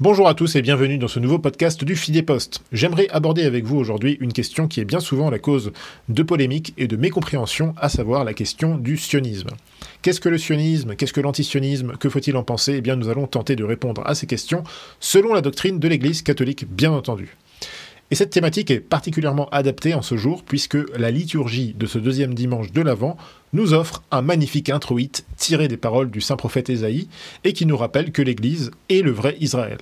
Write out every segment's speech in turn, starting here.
Bonjour à tous et bienvenue dans ce nouveau podcast du Fidéposte. J'aimerais aborder avec vous aujourd'hui une question qui est bien souvent la cause de polémiques et de mécompréhension, à savoir la question du sionisme. Qu'est-ce que le sionisme? Qu'est-ce que l'antisionisme? Que faut-il en penser? Eh bien, nous allons tenter de répondre à ces questions selon la doctrine de l'Église catholique, bien entendu. Et cette thématique est particulièrement adaptée en ce jour, puisque la liturgie de ce deuxième dimanche de l'Avent nous offre un magnifique introïte tiré des paroles du saint prophète Ésaïe, et qui nous rappelle que l'Église est le vrai Israël.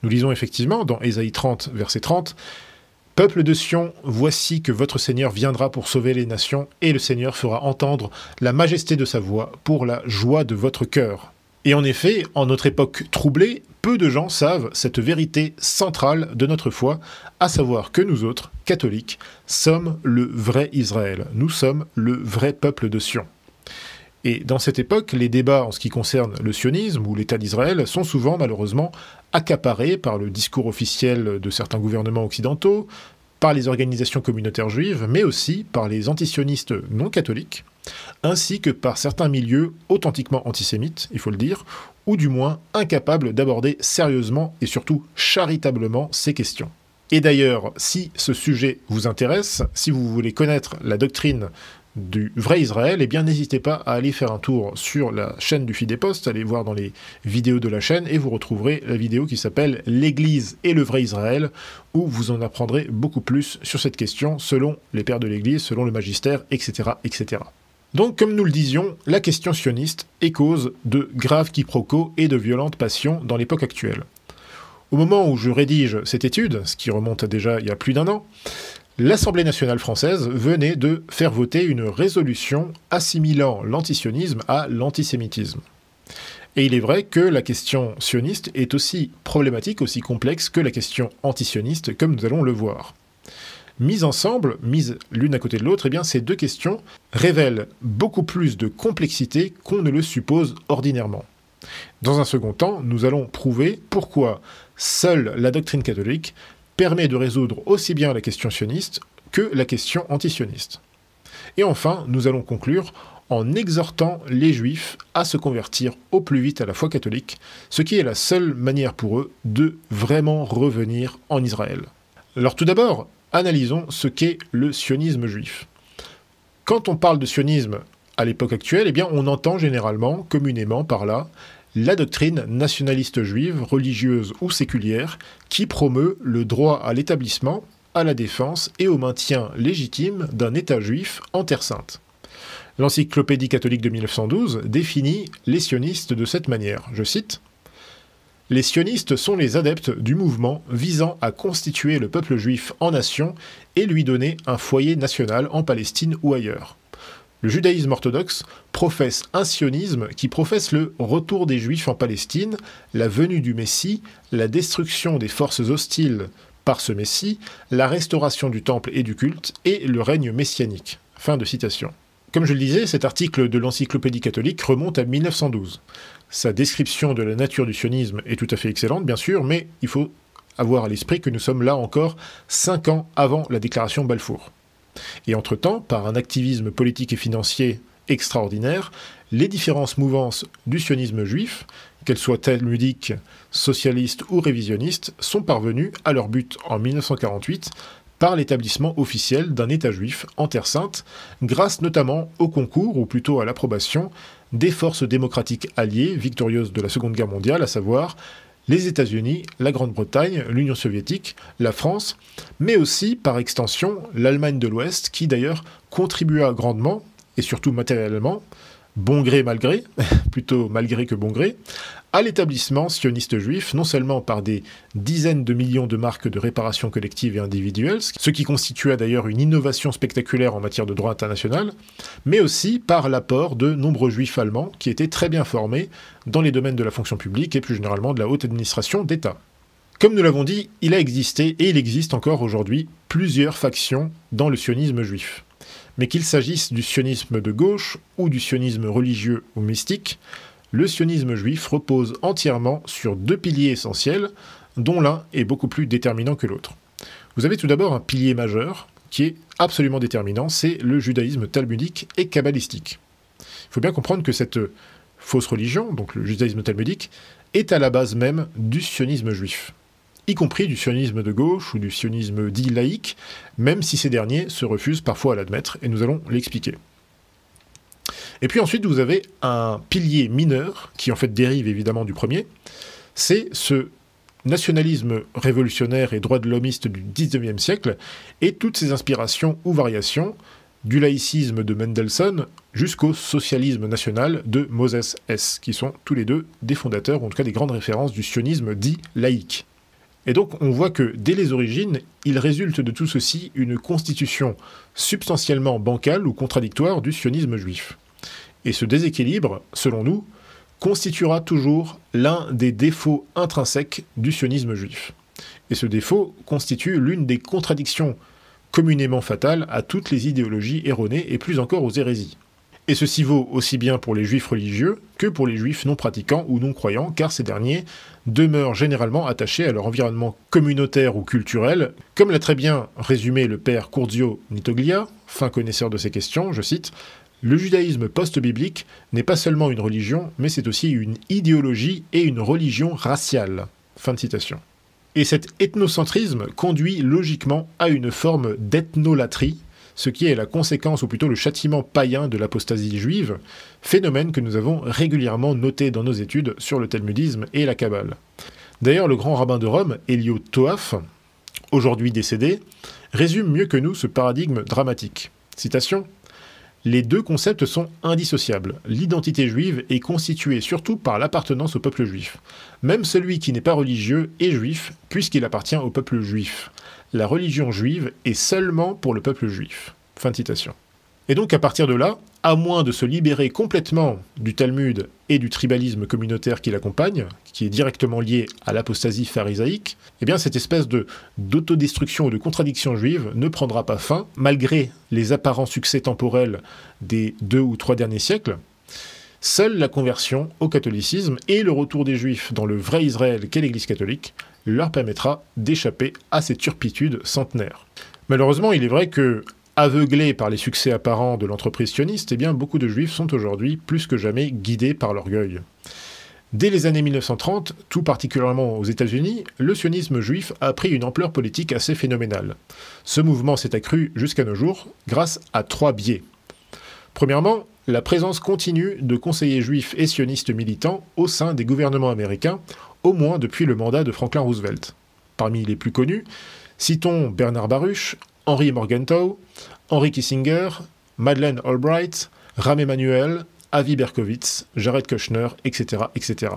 Nous lisons effectivement dans Ésaïe 30, verset 30, « Peuple de Sion, voici que votre Seigneur viendra pour sauver les nations, et le Seigneur fera entendre la majesté de sa voix pour la joie de votre cœur. » Et en effet, en notre époque troublée, peu de gens savent cette vérité centrale de notre foi, à savoir que nous autres, catholiques, sommes le vrai Israël. Nous sommes le vrai peuple de Sion. Et dans cette époque, les débats en ce qui concerne le sionisme ou l'État d'Israël sont souvent, malheureusement, accaparés par le discours officiel de certains gouvernements occidentaux, par les organisations communautaires juives, mais aussi par les antisionistes non catholiques, ainsi que par certains milieux authentiquement antisémites, il faut le dire, ou du moins incapables d'aborder sérieusement et surtout charitablement ces questions. Et d'ailleurs, si ce sujet vous intéresse, si vous voulez connaître la doctrine du vrai Israël, eh bien n'hésitez pas à aller faire un tour sur la chaîne du Fidéposte, allez voir dans les vidéos de la chaîne et vous retrouverez la vidéo qui s'appelle « L'Église et le vrai Israël » où vous en apprendrez beaucoup plus sur cette question selon les pères de l'Église, selon le magistère, etc., etc. Donc, comme nous le disions, la question sioniste est cause de graves quiproquos et de violentes passions dans l'époque actuelle. Au moment où je rédige cette étude, ce qui remonte à déjà il y a plus d'un an, l'Assemblée nationale française venait de faire voter une résolution assimilant l'antisionisme à l'antisémitisme. Et il est vrai que la question sioniste est aussi problématique, aussi complexe que la question antisioniste, comme nous allons le voir. Mises ensemble, mises l'une à côté de l'autre, eh bien ces deux questions révèlent beaucoup plus de complexité qu'on ne le suppose ordinairement. Dans un second temps, nous allons prouver pourquoi seule la doctrine catholique permet de résoudre aussi bien la question sioniste que la question antisioniste. Et enfin, nous allons conclure en exhortant les Juifs à se convertir au plus vite à la foi catholique, ce qui est la seule manière pour eux de vraiment revenir en Israël. Alors tout d'abord, analysons ce qu'est le sionisme juif. Quand on parle de sionisme à l'époque actuelle, eh bien on entend généralement, communément par là, la doctrine nationaliste juive, religieuse ou séculière, qui promeut le droit à l'établissement, à la défense et au maintien légitime d'un État juif en Terre Sainte. L'Encyclopédie catholique de 1912 définit les sionistes de cette manière, je cite, « Les sionistes sont les adeptes du mouvement visant à constituer le peuple juif en nation et lui donner un foyer national en Palestine ou ailleurs. Le judaïsme orthodoxe professe un sionisme qui professe le retour des Juifs en Palestine, la venue du Messie, la destruction des forces hostiles par ce Messie, la restauration du temple et du culte, et le règne messianique. » Fin de citation. Comme je le disais, cet article de l'Encyclopédie catholique remonte à 1912. Sa description de la nature du sionisme est tout à fait excellente, bien sûr, mais il faut avoir à l'esprit que nous sommes là encore 5 ans avant la déclaration Balfour. Et entre-temps, par un activisme politique et financier extraordinaire, les différentes mouvances du sionisme juif, qu'elles soient talmudiques, socialistes ou révisionnistes, sont parvenues à leur but en 1948 par l'établissement officiel d'un État juif en Terre Sainte, grâce notamment au concours, ou plutôt à l'approbation, des forces démocratiques alliées victorieuses de la Seconde Guerre mondiale, à savoir les États-Unis, la Grande-Bretagne, l'Union soviétique, la France, mais aussi, par extension, l'Allemagne de l'Ouest, qui d'ailleurs contribua grandement, et surtout matériellement, bon gré mal gré, plutôt malgré que bon gré, à l'établissement sioniste juif, non seulement par des dizaines de millions de marques de réparation collective et individuelle, ce qui constitua d'ailleurs une innovation spectaculaire en matière de droit international, mais aussi par l'apport de nombreux juifs allemands qui étaient très bien formés dans les domaines de la fonction publique et plus généralement de la haute administration d'État. Comme nous l'avons dit, il a existé et il existe encore aujourd'hui plusieurs factions dans le sionisme juif. Mais qu'il s'agisse du sionisme de gauche ou du sionisme religieux ou mystique, le sionisme juif repose entièrement sur deux piliers essentiels, dont l'un est beaucoup plus déterminant que l'autre. Vous avez tout d'abord un pilier majeur, qui est absolument déterminant, c'est le judaïsme talmudique et kabbalistique. Il faut bien comprendre que cette fausse religion, donc le judaïsme talmudique, est à la base même du sionisme juif, y compris du sionisme de gauche ou du sionisme dit laïque, même si ces derniers se refusent parfois à l'admettre, et nous allons l'expliquer. Et puis ensuite, vous avez un pilier mineur, qui en fait dérive évidemment du premier, c'est ce nationalisme révolutionnaire et droit de l'hommiste du XIXe siècle, et toutes ses inspirations ou variations, du laïcisme de Mendelssohn jusqu'au socialisme national de Moses Hess, qui sont tous les deux des fondateurs, ou en tout cas des grandes références du sionisme dit laïque. Et donc on voit que dès les origines, il résulte de tout ceci une constitution substantiellement bancale ou contradictoire du sionisme juif. Et ce déséquilibre, selon nous, constituera toujours l'un des défauts intrinsèques du sionisme juif. Et ce défaut constitue l'une des contradictions communément fatales à toutes les idéologies erronées et plus encore aux hérésies. Et ceci vaut aussi bien pour les juifs religieux que pour les juifs non pratiquants ou non croyants, car ces derniers demeurent généralement attachés à leur environnement communautaire ou culturel, comme l'a très bien résumé le père Curzio Nitoglia, fin connaisseur de ces questions, je cite, « Le judaïsme post-biblique n'est pas seulement une religion, mais c'est aussi une idéologie et une religion raciale. » Fin de citation. Et cet ethnocentrisme conduit logiquement à une forme d'ethnolatrie, ce qui est la conséquence, ou plutôt le châtiment païen de l'apostasie juive, phénomène que nous avons régulièrement noté dans nos études sur le talmudisme et la Kabbale. D'ailleurs, le grand rabbin de Rome, Elio Toaff, aujourd'hui décédé, résume mieux que nous ce paradigme dramatique. Citation : « Les deux concepts sont indissociables. L'identité juive est constituée surtout par l'appartenance au peuple juif. Même celui qui n'est pas religieux est juif, puisqu'il appartient au peuple juif. La religion juive est seulement pour le peuple juif. » Fin de citation. Et donc à partir de là, à moins de se libérer complètement du Talmud et du tribalisme communautaire qui l'accompagne, qui est directement lié à l'apostasie pharisaïque, eh bien cette espèce d'autodestruction ou de contradiction juive ne prendra pas fin, malgré les apparents succès temporels des 2 ou 3 derniers siècles. Seule la conversion au catholicisme et le retour des Juifs dans le vrai Israël qu'est l'Église catholique leur permettra d'échapper à ces turpitudes centenaires. Malheureusement, il est vrai que, aveuglés par les succès apparents de l'entreprise sioniste, eh bien beaucoup de Juifs sont aujourd'hui plus que jamais guidés par l'orgueil. Dès les années 1930, tout particulièrement aux États-Unis, le sionisme juif a pris une ampleur politique assez phénoménale. Ce mouvement s'est accru jusqu'à nos jours grâce à 3 biais. Premièrement, la présence continue de conseillers juifs et sionistes militants au sein des gouvernements américains, au moins depuis le mandat de Franklin Roosevelt. Parmi les plus connus, citons Bernard Baruch, Henry Morgenthau, Henry Kissinger, Madeleine Albright, Rahm Emanuel, Avi Berkowitz, Jared Kushner, etc., etc.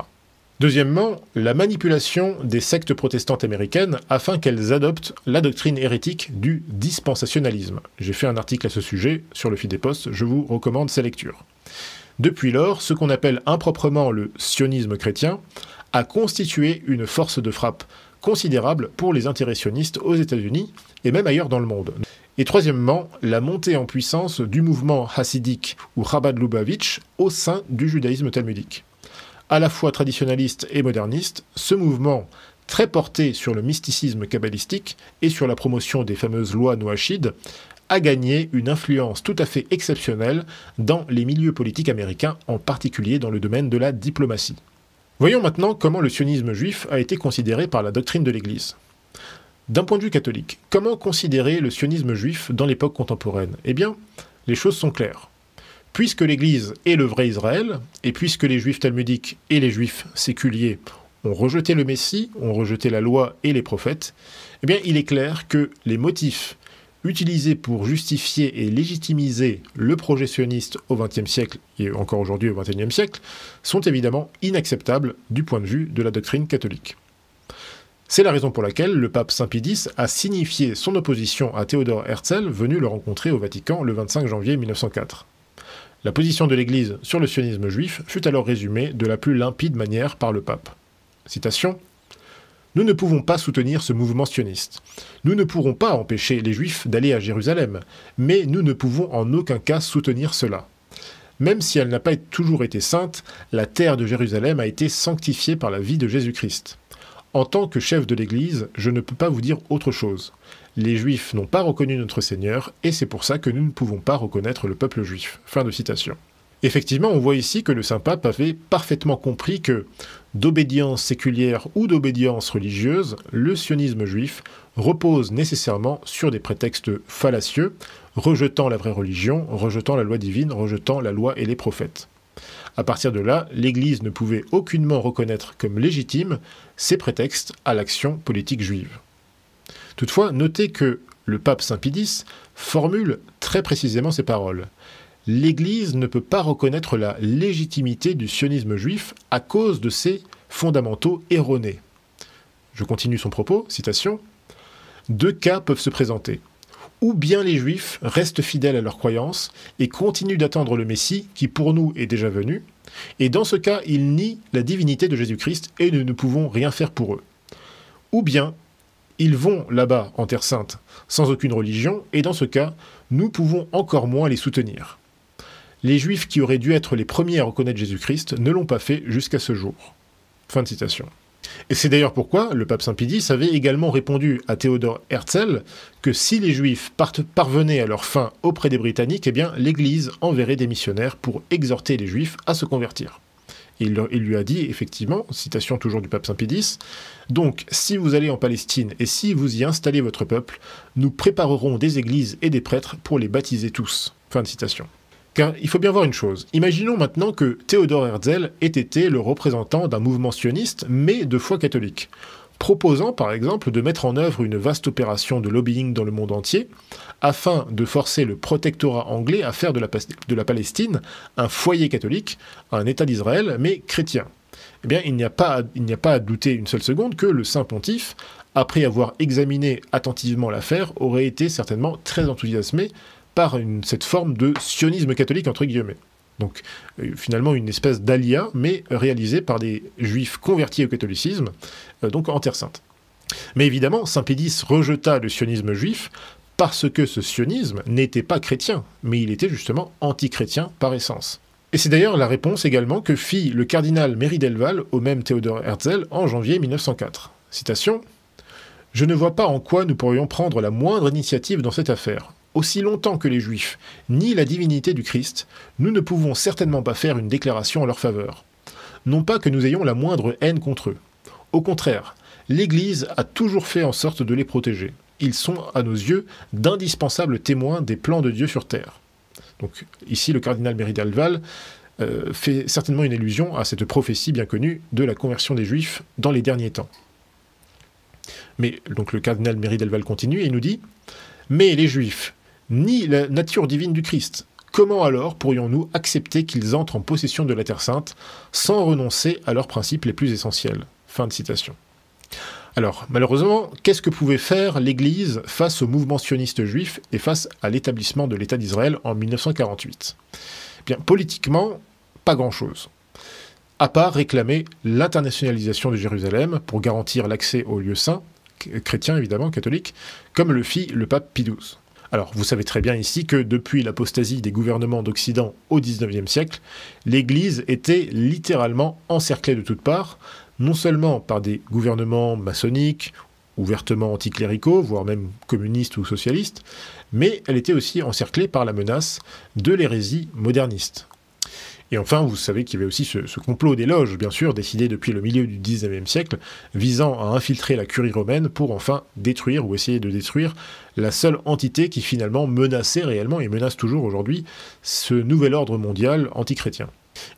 Deuxièmement, la manipulation des sectes protestantes américaines afin qu'elles adoptent la doctrine hérétique du dispensationalisme. J'ai fait un article à ce sujet sur le Feed des Postes, je vous recommande sa lecture. Depuis lors, ce qu'on appelle improprement le sionisme chrétien a constitué une force de frappe considérable pour les intérêts sionistes aux États-Unis et même ailleurs dans le monde. Et troisièmement, la montée en puissance du mouvement hassidique ou Chabad Lubavitch au sein du judaïsme talmudique. À la fois traditionnaliste et moderniste, ce mouvement, très porté sur le mysticisme kabbalistique et sur la promotion des fameuses lois noachides, a gagné une influence tout à fait exceptionnelle dans les milieux politiques américains, en particulier dans le domaine de la diplomatie. Voyons maintenant comment le sionisme juif a été considéré par la doctrine de l'Église. D'un point de vue catholique, comment considérer le sionisme juif dans l'époque contemporaine ? Eh bien, les choses sont claires. Puisque l'Église est le vrai Israël, et puisque les juifs talmudiques et les juifs séculiers ont rejeté le Messie, ont rejeté la loi et les prophètes, eh bien, il est clair que les motifs utilisés pour justifier et légitimiser le projet sioniste au XXe siècle, et encore aujourd'hui au XXIe siècle, sont évidemment inacceptables du point de vue de la doctrine catholique. C'est la raison pour laquelle le pape Saint Pie X a signifié son opposition à Théodore Herzl, venu le rencontrer au Vatican le 25 janvier 1904. La position de l'Église sur le sionisme juif fut alors résumée de la plus limpide manière par le pape. Citation : « Nous ne pouvons pas soutenir ce mouvement sioniste. Nous ne pourrons pas empêcher les Juifs d'aller à Jérusalem, mais nous ne pouvons en aucun cas soutenir cela. Même si elle n'a pas toujours été sainte, la terre de Jérusalem a été sanctifiée par la vie de Jésus-Christ. En tant que chef de l'Église, je ne peux pas vous dire autre chose. Les Juifs n'ont pas reconnu notre Seigneur, et c'est pour ça que nous ne pouvons pas reconnaître le peuple juif. » Fin de citation. Effectivement, on voit ici que le Saint-Pape avait parfaitement compris que, d'obédience séculière ou d'obédience religieuse, le sionisme juif repose nécessairement sur des prétextes fallacieux, rejetant la vraie religion, rejetant la loi divine, rejetant la loi et les prophètes. À partir de là, l'Église ne pouvait aucunement reconnaître comme légitimes ces prétextes à l'action politique juive. Toutefois, notez que le pape Saint Pie X formule très précisément ces paroles. L'Église ne peut pas reconnaître la légitimité du sionisme juif à cause de ses fondamentaux erronés. Je continue son propos, citation. Deux cas peuvent se présenter. Ou bien les Juifs restent fidèles à leurs croyances et continuent d'attendre le Messie qui pour nous est déjà venu, et dans ce cas ils nient la divinité de Jésus-Christ et nous ne pouvons rien faire pour eux. Ou bien ils vont là-bas en Terre Sainte sans aucune religion, et dans ce cas nous pouvons encore moins les soutenir. Les Juifs qui auraient dû être les premiers à reconnaître Jésus-Christ ne l'ont pas fait jusqu'à ce jour. Fin de citation. Et c'est d'ailleurs pourquoi le pape Saint Pie X avait également répondu à Théodore Herzl que si les Juifs parvenaient à leur fin auprès des Britanniques, eh bien l'Église enverrait des missionnaires pour exhorter les Juifs à se convertir. Il lui a dit effectivement, citation toujours du pape Saint Pie X, « Donc, si vous allez en Palestine et si vous y installez votre peuple, nous préparerons des églises et des prêtres pour les baptiser tous. » Fin de citation. Car il faut bien voir une chose. Imaginons maintenant que Théodore Herzl ait été le représentant d'un mouvement sioniste, mais de foi catholique, proposant par exemple de mettre en œuvre une vaste opération de lobbying dans le monde entier, afin de forcer le protectorat anglais à faire de la Palestine un foyer catholique, un État d'Israël, mais chrétien. Eh bien, il n'y a pas à douter une seule seconde que le Saint Pontife, après avoir examiné attentivement l'affaire, aurait été certainement très enthousiasmé par cette forme de sionisme catholique, entre guillemets. Donc, finalement, une espèce d'alia, mais réalisée par des juifs convertis au catholicisme, donc en Terre Sainte. Mais évidemment, Saint Pie X rejeta le sionisme juif parce que ce sionisme n'était pas chrétien, mais il était justement anti-chrétien par essence. Et c'est d'ailleurs la réponse également que fit le cardinal Méry Delval au même Théodore Herzl en janvier 1904. Citation « Je ne vois pas en quoi nous pourrions prendre la moindre initiative dans cette affaire. Aussi longtemps que les Juifs nient la divinité du Christ, nous ne pouvons certainement pas faire une déclaration en leur faveur. Non pas que nous ayons la moindre haine contre eux. Au contraire, l'Église a toujours fait en sorte de les protéger. Ils sont, à nos yeux, d'indispensables témoins des plans de Dieu sur terre. » Donc ici, le cardinal Méry Delval fait certainement une allusion à cette prophétie bien connue de la conversion des Juifs dans les derniers temps. Mais donc le cardinal Méry Delval continue et nous dit « Mais les Juifs ni la nature divine du Christ. Comment alors pourrions-nous accepter qu'ils entrent en possession de la Terre Sainte sans renoncer à leurs principes les plus essentiels ?» Fin de citation. Alors, malheureusement, qu'est-ce que pouvait faire l'Église face au mouvement sioniste juif et face à l'établissement de l'État d'Israël en 1948 ? Bien, politiquement, pas grand-chose. À part réclamer l'internationalisation de Jérusalem pour garantir l'accès aux lieux saints, chrétiens évidemment, catholiques, comme le fit le pape Pie XII. Alors, vous savez très bien ici que depuis l'apostasie des gouvernements d'Occident au XIXe siècle, l'Église était littéralement encerclée de toutes parts, non seulement par des gouvernements maçonniques, ouvertement anticléricaux, voire même communistes ou socialistes, mais elle était aussi encerclée par la menace de l'hérésie moderniste. Et enfin, vous savez qu'il y avait aussi ce complot des loges, bien sûr, décidé depuis le milieu du XIXe siècle, visant à infiltrer la curie romaine pour enfin détruire ou essayer de détruire la seule entité qui finalement menaçait réellement et menace toujours aujourd'hui ce nouvel ordre mondial antichrétien.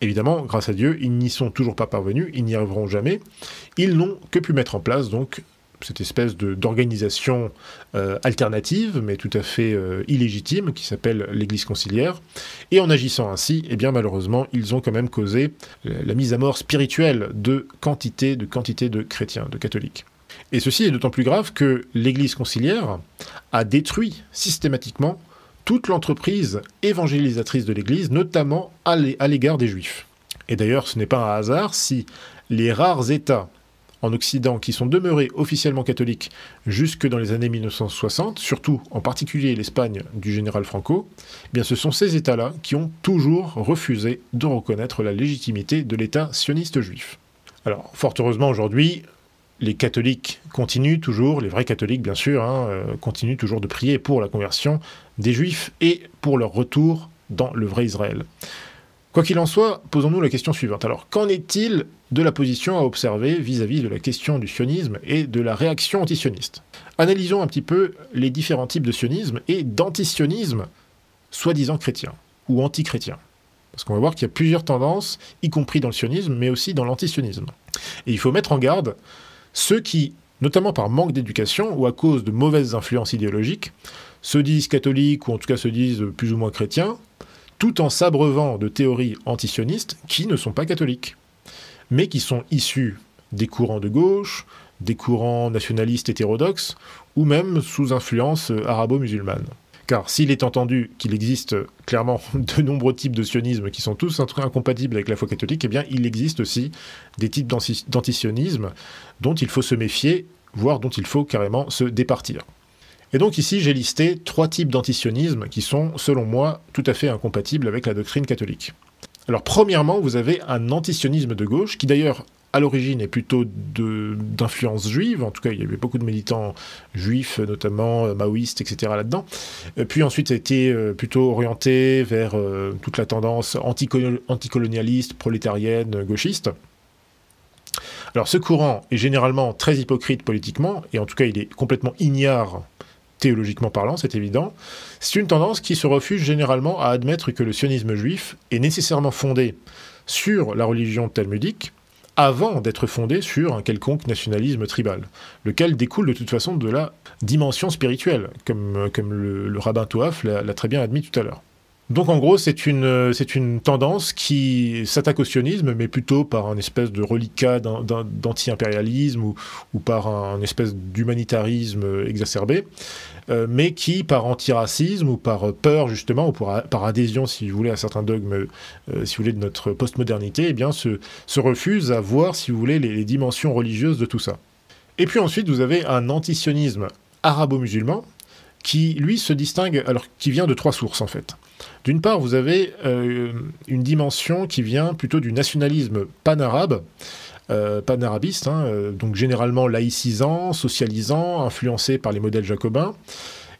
Évidemment, grâce à Dieu, ils n'y sont toujours pas parvenus, ils n'y arriveront jamais. Ils n'ont que pu mettre en place donc cette espèce d'organisation alternative, mais tout à fait illégitime, qui s'appelle l'Église conciliaire. Et en agissant ainsi, eh bien malheureusement, ils ont quand même causé la mise à mort spirituelle de quantité de chrétiens, de catholiques. Et ceci est d'autant plus grave que l'Église conciliaire a détruit systématiquement toute l'entreprise évangélisatrice de l'Église, notamment à l'égard des Juifs. Et d'ailleurs, ce n'est pas un hasard si les rares États en Occident qui sont demeurés officiellement catholiques jusque dans les années 1960, surtout en particulier l'Espagne du général Franco, eh bien ce sont ces États-là qui ont toujours refusé de reconnaître la légitimité de l'État sioniste juif. Alors, fort heureusement aujourd'hui, les catholiques continuent toujours, les vrais catholiques bien sûr, continuent toujours de prier pour la conversion des Juifs et pour leur retour dans le vrai Israël. Quoi qu'il en soit, posons-nous la question suivante. Alors, qu'en est-il de la position à observer vis-à-vis de la question du sionisme et de la réaction antisioniste? Analysons un petit peu les différents types de sionisme et d'antisionisme soi-disant chrétien ou anti-chrétien. Parce qu'on va voir qu'il y a plusieurs tendances, y compris dans le sionisme, mais aussi dans l'antisionisme. Et il faut mettre en garde ceux qui, notamment par manque d'éducation ou à cause de mauvaises influences idéologiques, se disent catholiques ou en tout cas se disent plus ou moins chrétiens, tout en s'abreuvant de théories antisionistes qui ne sont pas catholiques, mais qui sont issues des courants de gauche, des courants nationalistes hétérodoxes, ou même sous influence arabo-musulmane. Car s'il est entendu qu'il existe clairement de nombreux types de sionisme qui sont tous incompatibles avec la foi catholique, eh bien il existe aussi des types d'antisionisme dont il faut se méfier, voire dont il faut carrément se départir. Et donc ici, j'ai listé 3 types d'antisionisme qui sont, selon moi, tout à fait incompatibles avec la doctrine catholique. Alors premièrement, vous avez un antisionisme de gauche, qui d'ailleurs, à l'origine, est plutôt d'influence juive. En tout cas, il y avait beaucoup de militants juifs, notamment maoïstes, etc. là-dedans. Puis ensuite, ça a été plutôt orienté vers toute la tendance anticolonialiste, prolétarienne, gauchiste. Alors ce courant est généralement très hypocrite politiquement, et en tout cas, il est complètement ignare théologiquement parlant, c'est évident. C'est une tendance qui se refuse généralement à admettre que le sionisme juif est nécessairement fondé sur la religion talmudique avant d'être fondé sur un quelconque nationalisme tribal, lequel découle de toute façon de la dimension spirituelle, comme le rabbin Toaf l'a très bien admis tout à l'heure. Donc en gros, c'est une tendance qui s'attaque au sionisme, mais plutôt par un espèce de reliquat d'anti-impérialisme ou par un espèce d'humanitarisme exacerbé, mais qui, par antiracisme ou par peur justement, ou par adhésion, si vous voulez, à certains dogmes, si vous voulez, de notre postmodernité, eh bien se refuse à voir, si vous voulez, les dimensions religieuses de tout ça. Et puis ensuite, vous avez un antisionisme arabo-musulman, qui, lui, se distingue, alors qui vient de 3 sources, en fait. D'une part, vous avez une dimension qui vient plutôt du nationalisme pan-arabe, pan-arabiste, donc généralement laïcisant, socialisant, influencé par les modèles jacobins.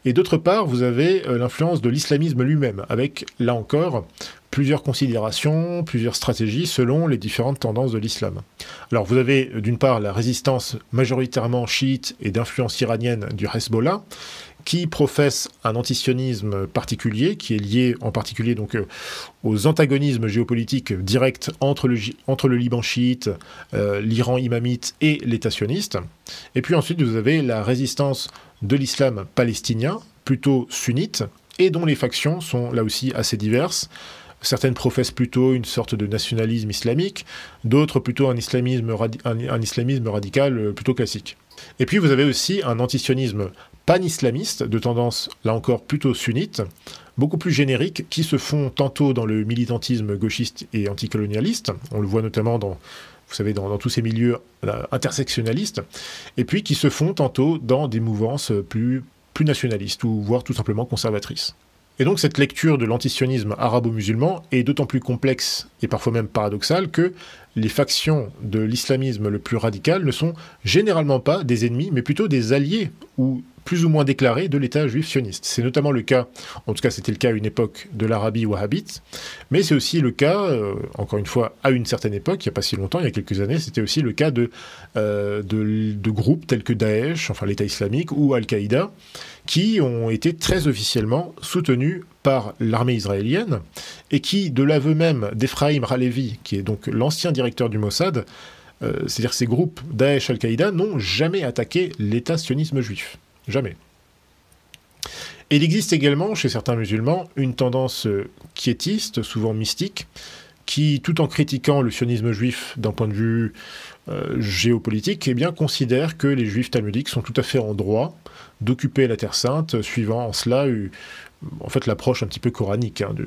Et d'autre part, vous avez l'influence de l'islamisme lui-même, avec, là encore, plusieurs considérations, plusieurs stratégies selon les différentes tendances de l'islam. Alors vous avez d'une part la résistance majoritairement chiite et d'influence iranienne du Hezbollah, qui professe un antisionisme particulier, qui est lié en particulier donc aux antagonismes géopolitiques directs entre le Liban chiite, l'Iran imamite et l'État sioniste. Et puis ensuite, vous avez la résistance de l'islam palestinien, plutôt sunnite, et dont les factions sont là aussi assez diverses. Certaines professent plutôt une sorte de nationalisme islamique, d'autres plutôt un islamisme radical plutôt classique. Et puis vous avez aussi un antisionisme pan-islamiste, de tendance, là encore, plutôt sunnite, beaucoup plus générique, qui se font tantôt dans le militantisme gauchiste et anticolonialiste, on le voit notamment dans tous ces milieux intersectionnalistes, et puis qui se font tantôt dans des mouvances plus nationalistes, ou voire tout simplement conservatrices. Et donc cette lecture de l'antisionisme arabo-musulman est d'autant plus complexe et parfois même paradoxale que les factions de l'islamisme le plus radical ne sont généralement pas des ennemis, mais plutôt des alliés ou plus ou moins déclarés de l'État juif sioniste. C'est notamment le cas, en tout cas c'était le cas à une époque de l'Arabie wahhabite, mais c'est aussi le cas, encore une fois, à une certaine époque, il n'y a pas si longtemps, il y a quelques années, c'était aussi le cas de groupes tels que Daesh, enfin l'État islamique, ou Al-Qaïda, qui ont été très officiellement soutenus par l'armée israélienne, et qui, de l'aveu même d'Ephraim Halevi, qui est donc l'ancien directeur du Mossad, c'est-à-dire ces groupes Daesh, Al-Qaïda, n'ont jamais attaqué l'État sionisme juif. Jamais. Et il existe également, chez certains musulmans, une tendance quiétiste, souvent mystique, qui, tout en critiquant le sionisme juif d'un point de vue géopolitique, eh bien, considère que les juifs talmudiques sont tout à fait en droit d'occuper la Terre Sainte, suivant en cela en fait, l'approche un petit peu coranique, vous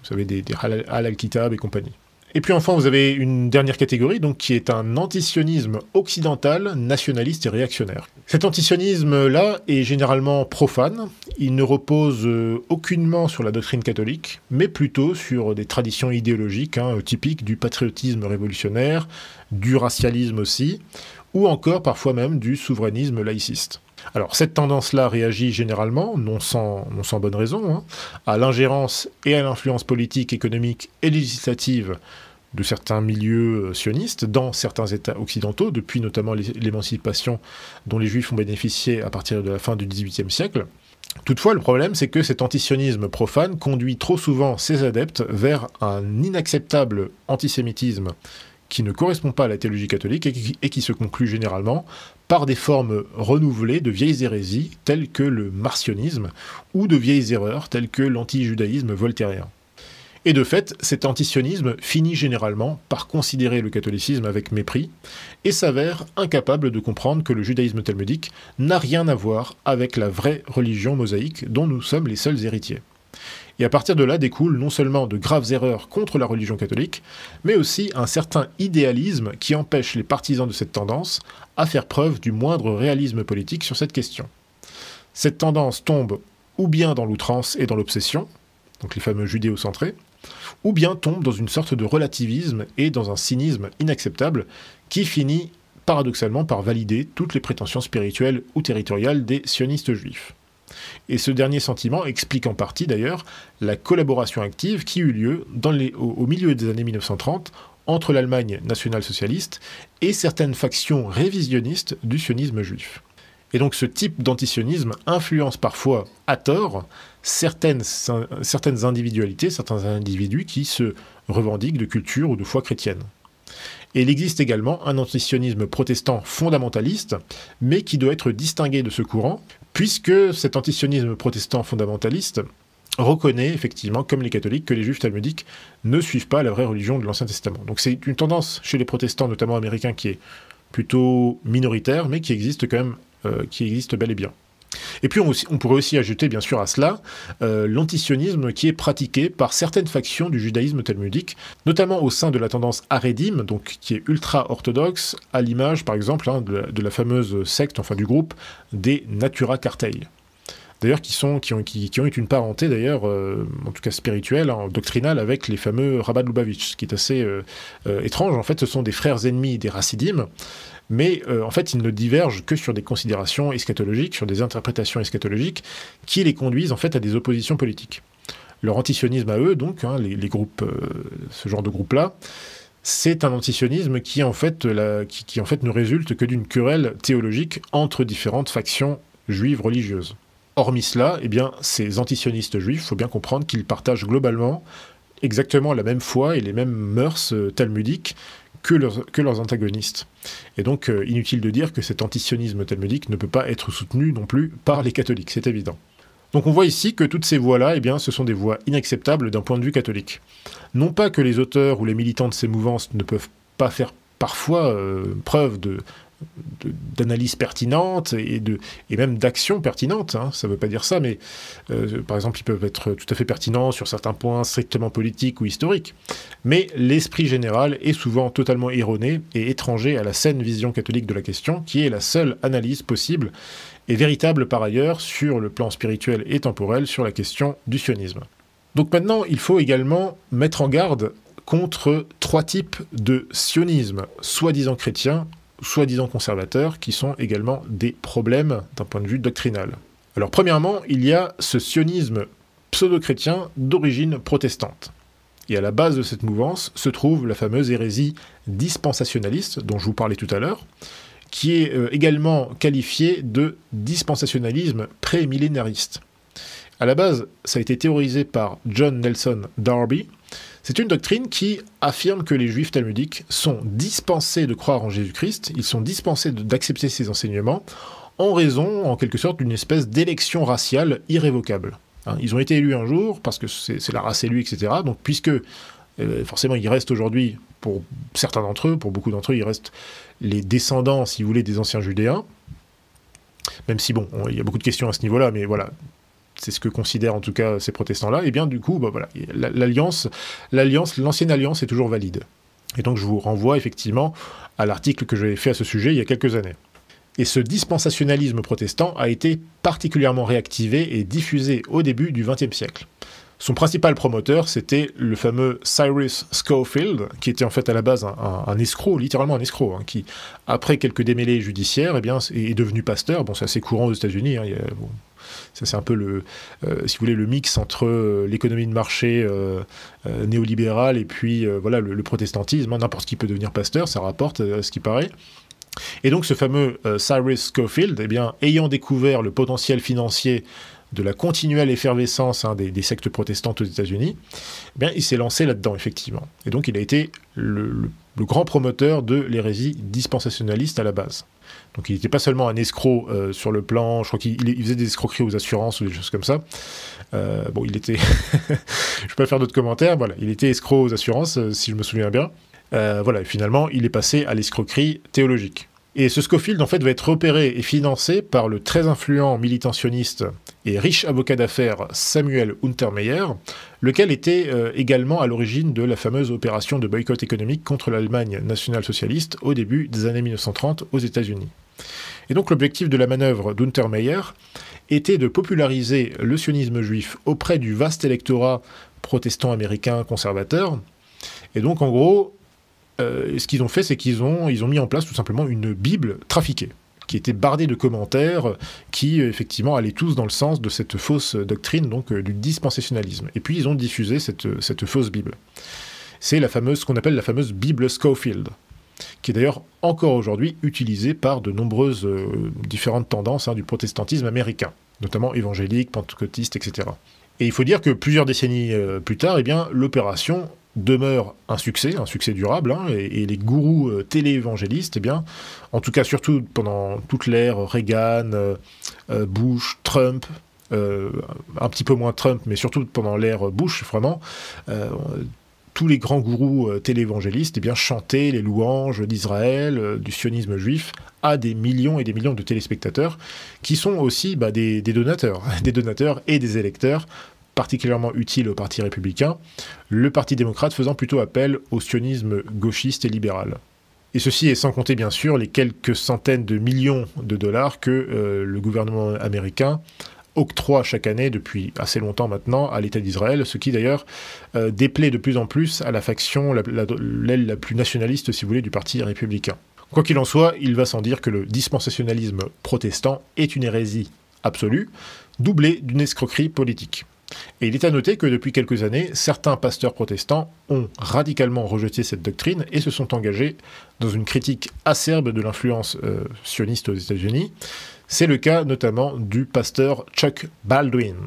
savez, des Halal-Kitab et compagnie. Et puis enfin, vous avez une dernière catégorie, donc, qui est un antisionisme occidental, nationaliste et réactionnaire. Cet antisionisme-là est généralement profane, il ne repose aucunement sur la doctrine catholique, mais plutôt sur des traditions idéologiques typiques du patriotisme révolutionnaire, du racialisme aussi, ou encore parfois même du souverainisme laïciste. Alors cette tendance-là réagit généralement, non sans bonne raison, hein, à l'ingérence et à l'influence politique, économique et législative de certains milieux sionistes dans certains États occidentaux, depuis notamment l'émancipation dont les Juifs ont bénéficié à partir de la fin du XVIIIe siècle. Toutefois, le problème, c'est que cet antisionisme profane conduit trop souvent ses adeptes vers un inacceptable antisémitisme qui ne correspond pas à la théologie catholique et qui se conclut généralement par des formes renouvelées de vieilles hérésies telles que le marcionisme ou de vieilles erreurs telles que l'anti-judaïsme voltairien. Et de fait, cet antisionisme finit généralement par considérer le catholicisme avec mépris et s'avère incapable de comprendre que le judaïsme talmudique n'a rien à voir avec la vraie religion mosaïque dont nous sommes les seuls héritiers. Et à partir de là découlent non seulement de graves erreurs contre la religion catholique, mais aussi un certain idéalisme qui empêche les partisans de cette tendance à faire preuve du moindre réalisme politique sur cette question. Cette tendance tombe ou bien dans l'outrance et dans l'obsession, donc les fameux judéocentrés, ou bien tombe dans une sorte de relativisme et dans un cynisme inacceptable qui finit paradoxalement par valider toutes les prétentions spirituelles ou territoriales des sionistes juifs. Et ce dernier sentiment explique en partie d'ailleurs la collaboration active qui eut lieu au milieu des années 1930 entre l'Allemagne nationale-socialiste et certaines factions révisionnistes du sionisme juif. Et donc ce type d'antisionisme influence parfois, à tort, certaines individualités, certains individus qui se revendiquent de culture ou de foi chrétienne. Et il existe également un antisionisme protestant fondamentaliste, mais qui doit être distingué de ce courant, puisque cet antisionisme protestant fondamentaliste reconnaît effectivement, comme les catholiques, que les juifs talmudiques ne suivent pas la vraie religion de l'Ancien Testament. Donc c'est une tendance chez les protestants, notamment américains, qui est plutôt minoritaire, mais qui existe quand même, qui existe bel et bien. Et puis on pourrait aussi ajouter bien sûr à cela l'antisionisme qui est pratiqué par certaines factions du judaïsme talmudique, notamment au sein de la tendance haredim, donc qui est ultra-orthodoxe, à l'image par exemple de la fameuse secte, enfin du groupe des Natura Cartei. D'ailleurs qui ont eu une parenté d'ailleurs, en tout cas spirituelle, doctrinale, avec les fameux Rabbah de Lubavitch, ce qui est assez étrange. En fait, ce sont des frères ennemis des Hasidim, mais en fait, ils ne divergent que sur des considérations eschatologiques, sur des interprétations eschatologiques, qui les conduisent en fait à des oppositions politiques. Leur antisionisme à eux, donc, les groupes, ce genre de groupe-là, c'est un antisionisme qui en fait ne résulte que d'une querelle théologique entre différentes factions juives religieuses. Hormis cela, eh bien, ces antisionistes juifs, il faut bien comprendre qu'ils partagent globalement exactement la même foi et les mêmes mœurs talmudiques que leurs antagonistes. Et donc, inutile de dire que cet antisionisme talmudique ne peut pas être soutenu non plus par les catholiques, c'est évident. Donc on voit ici que toutes ces voies-là, eh bien, ce sont des voies inacceptables d'un point de vue catholique. Non pas que les auteurs ou les militants de ces mouvances ne peuvent pas faire parfois preuve d'analyse pertinente et même d'action pertinente, ça ne veut pas dire ça, mais par exemple ils peuvent être tout à fait pertinents sur certains points strictement politiques ou historiques, mais l'esprit général est souvent totalement erroné et étranger à la saine vision catholique de la question, qui est la seule analyse possible et véritable par ailleurs sur le plan spirituel et temporel sur la question du sionisme. Donc maintenant il faut également mettre en garde contre trois types de sionisme, soi-disant chrétiens, soi-disant conservateurs, qui sont également des problèmes d'un point de vue doctrinal. Alors premièrement, il y a ce sionisme pseudo-chrétien d'origine protestante. Et à la base de cette mouvance se trouve la fameuse hérésie dispensationaliste, dont je vous parlais tout à l'heure, qui est également qualifiée de dispensationalisme pré-millénariste. À la base, ça a été théorisé par John Nelson Darby. C'est une doctrine qui affirme que les juifs talmudiques sont dispensés de croire en Jésus-Christ, ils sont dispensés d'accepter ses enseignements, en raison, en quelque sorte, d'une espèce d'élection raciale irrévocable. Ils ont été élus un jour, parce que c'est la race élue, etc. Donc, puisque, forcément, il reste aujourd'hui, pour certains d'entre eux, pour beaucoup d'entre eux, il reste les descendants, si vous voulez, des anciens judéens, même si, bon, il y a beaucoup de questions à ce niveau-là, mais voilà, c'est ce que considèrent en tout cas ces protestants-là, et bien du coup, voilà, l'ancienne alliance est toujours valide. Et donc je vous renvoie effectivement à l'article que j'avais fait à ce sujet il y a quelques années. Et ce dispensationalisme protestant a été particulièrement réactivé et diffusé au début du XXe siècle. Son principal promoteur, c'était le fameux Cyrus Scofield, qui était en fait à la base un escroc, littéralement un escroc, hein, qui, après quelques démêlés judiciaires, eh bien, est devenu pasteur. Bon, c'est assez courant aux États-Unis. Hein, bon, ça, c'est un peu si vous voulez, le mix entre l'économie de marché néolibérale et puis voilà, le protestantisme. Hein, n'importe qui peut devenir pasteur, ça rapporte à ce qui paraît. Et donc ce fameux Cyrus Scofield, eh bien, ayant découvert le potentiel financier de la continuelle effervescence des sectes protestantes aux États-Unis, eh bien, il s'est lancé là-dedans, effectivement. Et donc il a été le grand promoteur de l'hérésie dispensationaliste à la base. Donc il n'était pas seulement un escroc sur le plan, je crois qu'il faisait des escroqueries aux assurances ou des choses comme ça. Bon, il était... je ne vais pas faire d'autres commentaires, voilà, il était escroc aux assurances, si je me souviens bien. Voilà, et finalement, il est passé à l'escroquerie théologique. Et ce Scofield, en fait, va être repéré et financé par le très influent militant sioniste et riche avocat d'affaires Samuel Untermyer, lequel était également à l'origine de la fameuse opération de boycott économique contre l'Allemagne nationale-socialiste au début des années 1930 aux États-Unis. Et donc l'objectif de la manœuvre d'Untermeyer était de populariser le sionisme juif auprès du vaste électorat protestant américain conservateur. Et donc en gros, ce qu'ils ont fait, c'est qu'ils ont mis en place tout simplement une Bible trafiquée, qui était bardée de commentaires qui, effectivement, allaient tous dans le sens de cette fausse doctrine, donc du dispensationalisme. Et puis, ils ont diffusé cette fausse Bible. C'est ce qu'on appelle la fameuse Bible Scofield, qui est d'ailleurs encore aujourd'hui utilisée par de nombreuses différentes tendances du protestantisme américain, notamment évangélique, pentecôtiste, etc. Et il faut dire que plusieurs décennies plus tard, eh bien, l'opération demeure un succès durable, hein, et les gourous téléévangélistes, eh bien, en tout cas surtout pendant toute l'ère Reagan, Bush, Trump, un petit peu moins Trump, mais surtout pendant l'ère Bush, vraiment, tous les grands gourous téléévangélistes eh bien, chantaient les louanges d'Israël, du sionisme juif, à des millions et des millions de téléspectateurs, qui sont aussi des donateurs, des donateurs et des électeurs, particulièrement utile au Parti républicain, le Parti démocrate faisant plutôt appel au sionisme gauchiste et libéral. Et ceci est sans compter bien sûr les quelques centaines de millions de dollars que le gouvernement américain octroie chaque année depuis assez longtemps maintenant à l'État d'Israël, ce qui d'ailleurs déplaît de plus en plus à la faction, l'aile la plus nationaliste, si vous voulez, du Parti républicain. Quoi qu'il en soit, il va sans dire que le dispensationalisme protestant est une hérésie absolue, doublée d'une escroquerie politique. Et il est à noter que depuis quelques années, certains pasteurs protestants ont radicalement rejeté cette doctrine et se sont engagés dans une critique acerbe de l'influence sioniste aux États-Unis. C'est le cas notamment du pasteur Chuck Baldwin.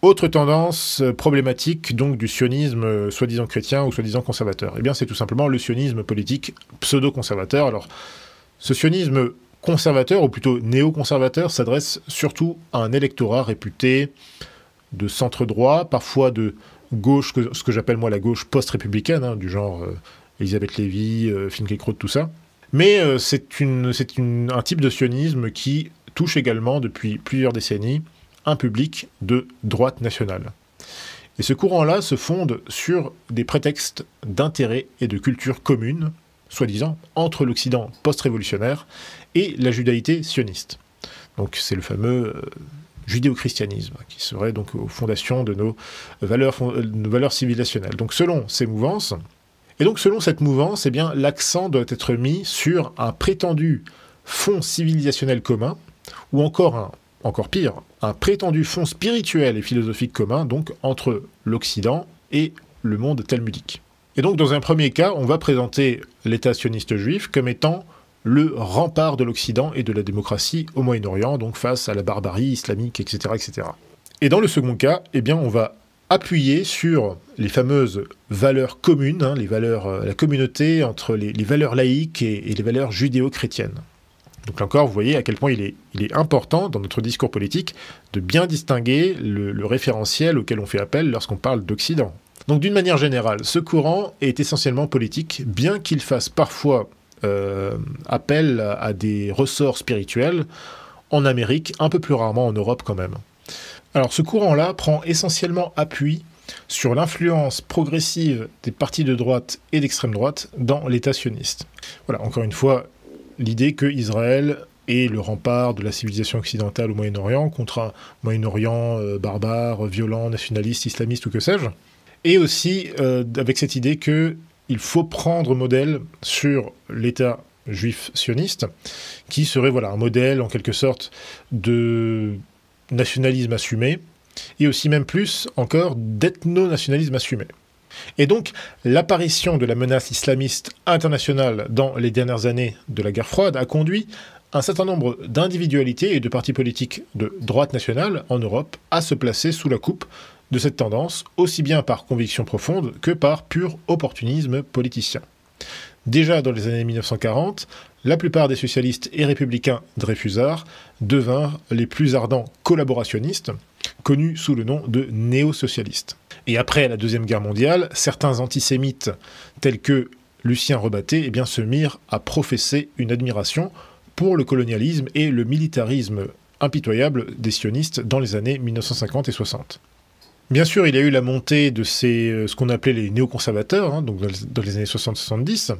Autre tendance problématique donc du sionisme soi-disant chrétien ou soi-disant conservateur, eh bien c'est tout simplement le sionisme politique pseudo-conservateur. Alors, ce sionisme conservateur, ou plutôt néo-conservateur, s'adresse surtout à un électorat réputé de centre-droit, parfois de gauche, ce que j'appelle moi la gauche post-républicaine, hein, du genre Elisabeth Lévy, Finkielkraut, tout ça. Mais c'est un type de sionisme qui touche également depuis plusieurs décennies un public de droite nationale. Et ce courant-là se fonde sur des prétextes d'intérêt et de culture commune, soi-disant, entre l'Occident post-révolutionnaire et la judaïté sioniste. Donc c'est le fameux judéo-christianisme, qui serait donc aux fondations de nos valeurs civilisationnelles. Donc selon ces mouvances, et donc selon cette mouvance, eh bien, l'accent doit être mis sur un prétendu fond civilisationnel commun, ou encore pire, un prétendu fond spirituel et philosophique commun, donc entre l'Occident et le monde talmudique. Et donc dans un premier cas, on va présenter l'État sioniste juif comme étant le rempart de l'Occident et de la démocratie au Moyen-Orient, donc face à la barbarie islamique, etc., etc. Et dans le second cas, eh bien, on va appuyer sur les fameuses valeurs communes, hein, la communauté entre les valeurs laïques et les valeurs judéo-chrétiennes. Donc là encore, vous voyez à quel point il est important dans notre discours politique de bien distinguer le référentiel auquel on fait appel lorsqu'on parle d'Occident. Donc d'une manière générale, ce courant est essentiellement politique, bien qu'il fasse parfois appel à des ressorts spirituels en Amérique, un peu plus rarement en Europe quand même. Alors ce courant-là prend essentiellement appui sur l'influence progressive des partis de droite et d'extrême droite dans l'État sioniste. Voilà, encore une fois, l'idée que Israël et le rempart de la civilisation occidentale au Moyen-Orient contre un Moyen-Orient barbare, violent, nationaliste, islamiste ou que sais-je. Et aussi avec cette idée qu'il faut prendre modèle sur l'État juif sioniste, qui serait voilà, un modèle en quelque sorte de nationalisme assumé, et aussi même plus encore d'ethno-nationalisme assumé. Et donc, l'apparition de la menace islamiste internationale dans les dernières années de la guerre froide a conduit un certain nombre d'individualités et de partis politiques de droite nationale en Europe à se placer sous la coupe de cette tendance, aussi bien par conviction profonde que par pur opportunisme politicien. Déjà dans les années 1940, la plupart des socialistes et républicains dreyfusards devinrent les plus ardents collaborationnistes, connus sous le nom de néo-socialistes. Et après la Deuxième Guerre mondiale, certains antisémites tels que Lucien Rebatté se mirent à professer une admiration pour le colonialisme et le militarisme impitoyable des sionistes dans les années 1950 et 60. Bien sûr, il y a eu la montée de ce qu'on appelait les néoconservateurs, donc dans les années 60-70.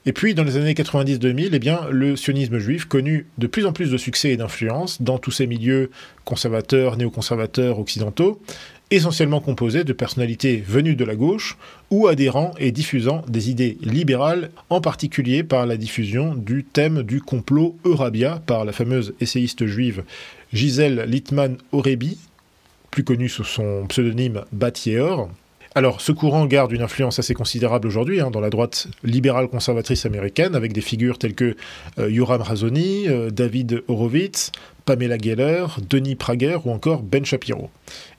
Et puis, dans les années 90-2000, le sionisme juif connut de plus en plus de succès et d'influence dans tous ces milieux conservateurs, néoconservateurs occidentaux, essentiellement composés de personnalités venues de la gauche ou adhérant et diffusant des idées libérales, en particulier par la diffusion du thème du complot Eurabia par la fameuse essayiste juive Gisèle Littmann-Orebi, plus connu sous son pseudonyme Bat Ye'or. Alors, ce courant garde une influence assez considérable aujourd'hui dans la droite libérale conservatrice américaine, avec des figures telles que Yoram Razony, David Horowitz, Pamela Geller, Denis Prager ou encore Ben Shapiro.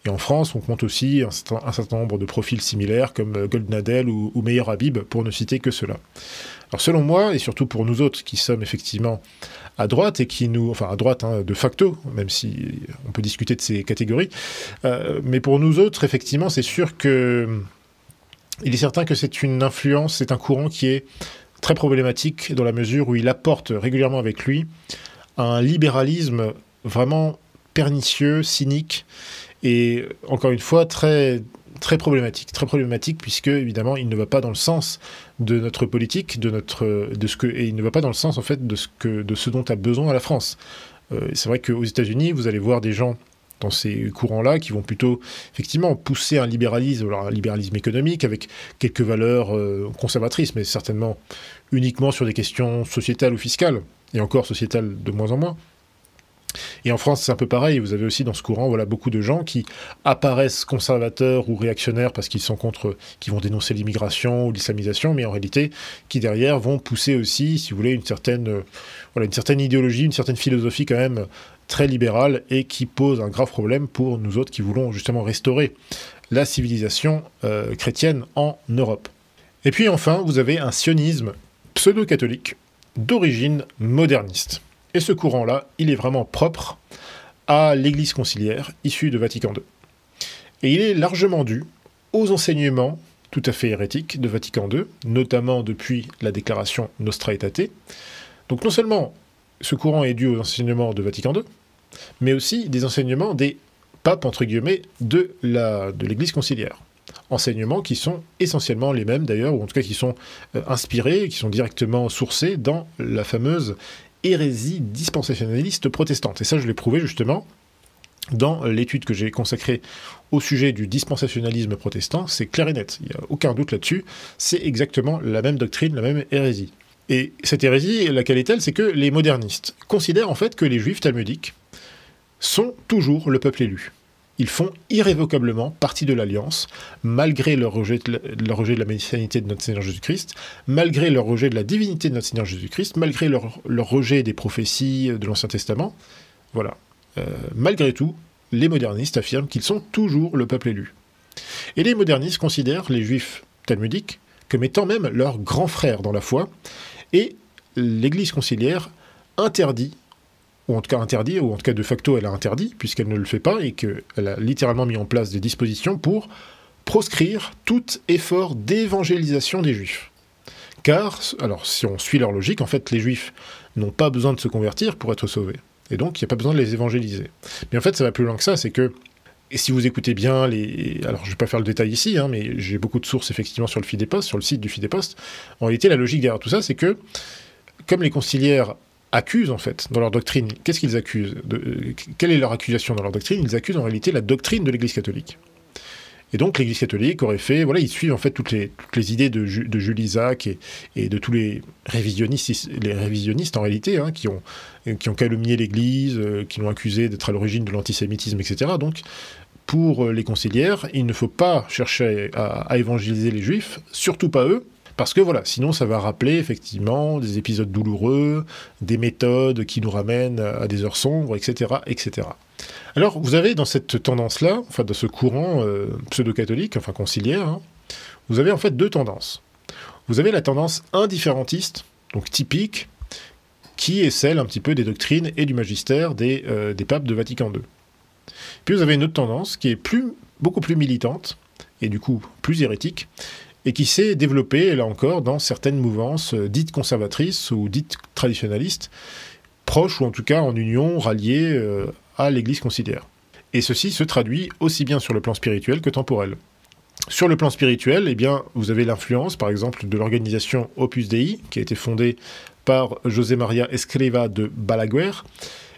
Et en France, on compte aussi un certain nombre de profils similaires comme Goldnadel ou Meir Habib, pour ne citer que cela. Alors selon moi, et surtout pour nous autres qui sommes effectivement à droite, et à droite de facto, même si on peut discuter de ces catégories, mais pour nous autres, effectivement, c'est sûr que il est certain que c'est une influence, c'est un courant qui est très problématique dans la mesure où il apporte régulièrement avec lui un libéralisme vraiment pernicieux, cynique, et encore une fois très problématique puisque évidemment il ne va pas dans le sens de notre politique, et il ne va pas dans le sens en fait de ce dont a besoin la France. C'est vrai qu'aux États-Unis, vous allez voir des gens dans ces courants-là qui vont plutôt effectivement pousser un libéralisme économique avec quelques valeurs conservatrices, mais certainement uniquement sur des questions sociétales ou fiscales, et encore sociétales de moins en moins. Et en France, c'est un peu pareil. Vous avez aussi dans ce courant beaucoup de gens qui apparaissent conservateurs ou réactionnaires parce qu'ils sont qui vont dénoncer l'immigration ou l'islamisation, mais en réalité, qui derrière vont pousser aussi, si vous voulez, une certaine idéologie, une certaine philosophie quand même très libérale et qui pose un grave problème pour nous autres qui voulons justement restaurer la civilisation chrétienne en Europe. Et puis enfin, vous avez un sionisme pseudo-catholique d'origine moderniste. Et ce courant-là, il est vraiment propre à l'Église conciliaire issue de Vatican II. Et il est largement dû aux enseignements tout à fait hérétiques de Vatican II, notamment depuis la déclaration Nostra Aetate. Donc non seulement ce courant est dû aux enseignements de Vatican II, mais aussi des enseignements des papes, entre guillemets, de l'Église conciliaire. Enseignements qui sont essentiellement les mêmes d'ailleurs, ou en tout cas qui sont inspirés, qui sont directement sourcés dans la fameuse hérésie dispensationaliste protestante. Et ça, je l'ai prouvé justement dans l'étude que j'ai consacrée au sujet du dispensationalisme protestant. C'est clair et net, il n'y a aucun doute là-dessus. C'est exactement la même doctrine, la même hérésie. Et cette hérésie, laquelle est-elle? C'est que les modernistes considèrent en fait que les juifs talmudiques sont toujours le peuple élu. Ils font irrévocablement partie de l'Alliance, malgré leur rejet de la messianité de notre Seigneur Jésus-Christ, malgré leur rejet de la divinité de notre Seigneur Jésus-Christ, malgré leur rejet des prophéties de l'Ancien Testament. Voilà. Malgré tout, les modernistes affirment qu'ils sont toujours le peuple élu. Et les modernistes considèrent les juifs talmudiques comme étant même leurs grands frères dans la foi, et l'Église conciliaire interdit, ou en tout cas de facto elle a interdit, puisqu'elle ne le fait pas, et qu'elle a littéralement mis en place des dispositions pour proscrire tout effort d'évangélisation des Juifs. Car, alors si on suit leur logique, en fait les Juifs n'ont pas besoin de se convertir pour être sauvés, et donc il n'y a pas besoin de les évangéliser. Mais en fait ça va plus loin que ça, c'est que, et si vous écoutez bien alors je ne vais pas faire le détail ici, mais j'ai beaucoup de sources effectivement sur le Fidepost, sur le site du Fidepost, en réalité la logique derrière tout ça, c'est que, comme les conciliaires accusent en fait dans leur doctrine. Qu'est-ce qu'ils accusent quelle est leur accusation dans leur doctrine? Ils accusent en réalité la doctrine de l'Église catholique. Et donc l'Église catholique aurait fait, voilà, ils suivent en fait toutes les idées de Jules Isaac et de tous les révisionnistes en réalité, hein, qui ont calomnié l'Église, qui l'ont accusé d'être à l'origine de l'antisémitisme, etc. Donc pour les conciliaires, il ne faut pas chercher à évangéliser les Juifs, surtout pas eux, parce que voilà, sinon ça va rappeler effectivement des épisodes douloureux, des méthodes qui nous ramènent à des heures sombres, etc., etc. Alors, vous avez dans cette tendance-là, enfin dans ce courant pseudo-catholique, enfin conciliaire, hein, vous avez en fait deux tendances. Vous avez la tendance indifférentiste, donc typique, qui est celle un petit peu des doctrines et du magistère des papes de Vatican II. Puis vous avez une autre tendance qui est beaucoup plus militante, et du coup plus hérétique, et qui s'est développée, là encore, dans certaines mouvances dites conservatrices ou dites traditionnalistes, proches ou en tout cas en union, ralliées à l'Église conciliaire. Et ceci se traduit aussi bien sur le plan spirituel que temporel. Sur le plan spirituel, eh bien, vous avez l'influence, par exemple, de l'organisation Opus Dei, qui a été fondée par José María Escrivá de Balaguer,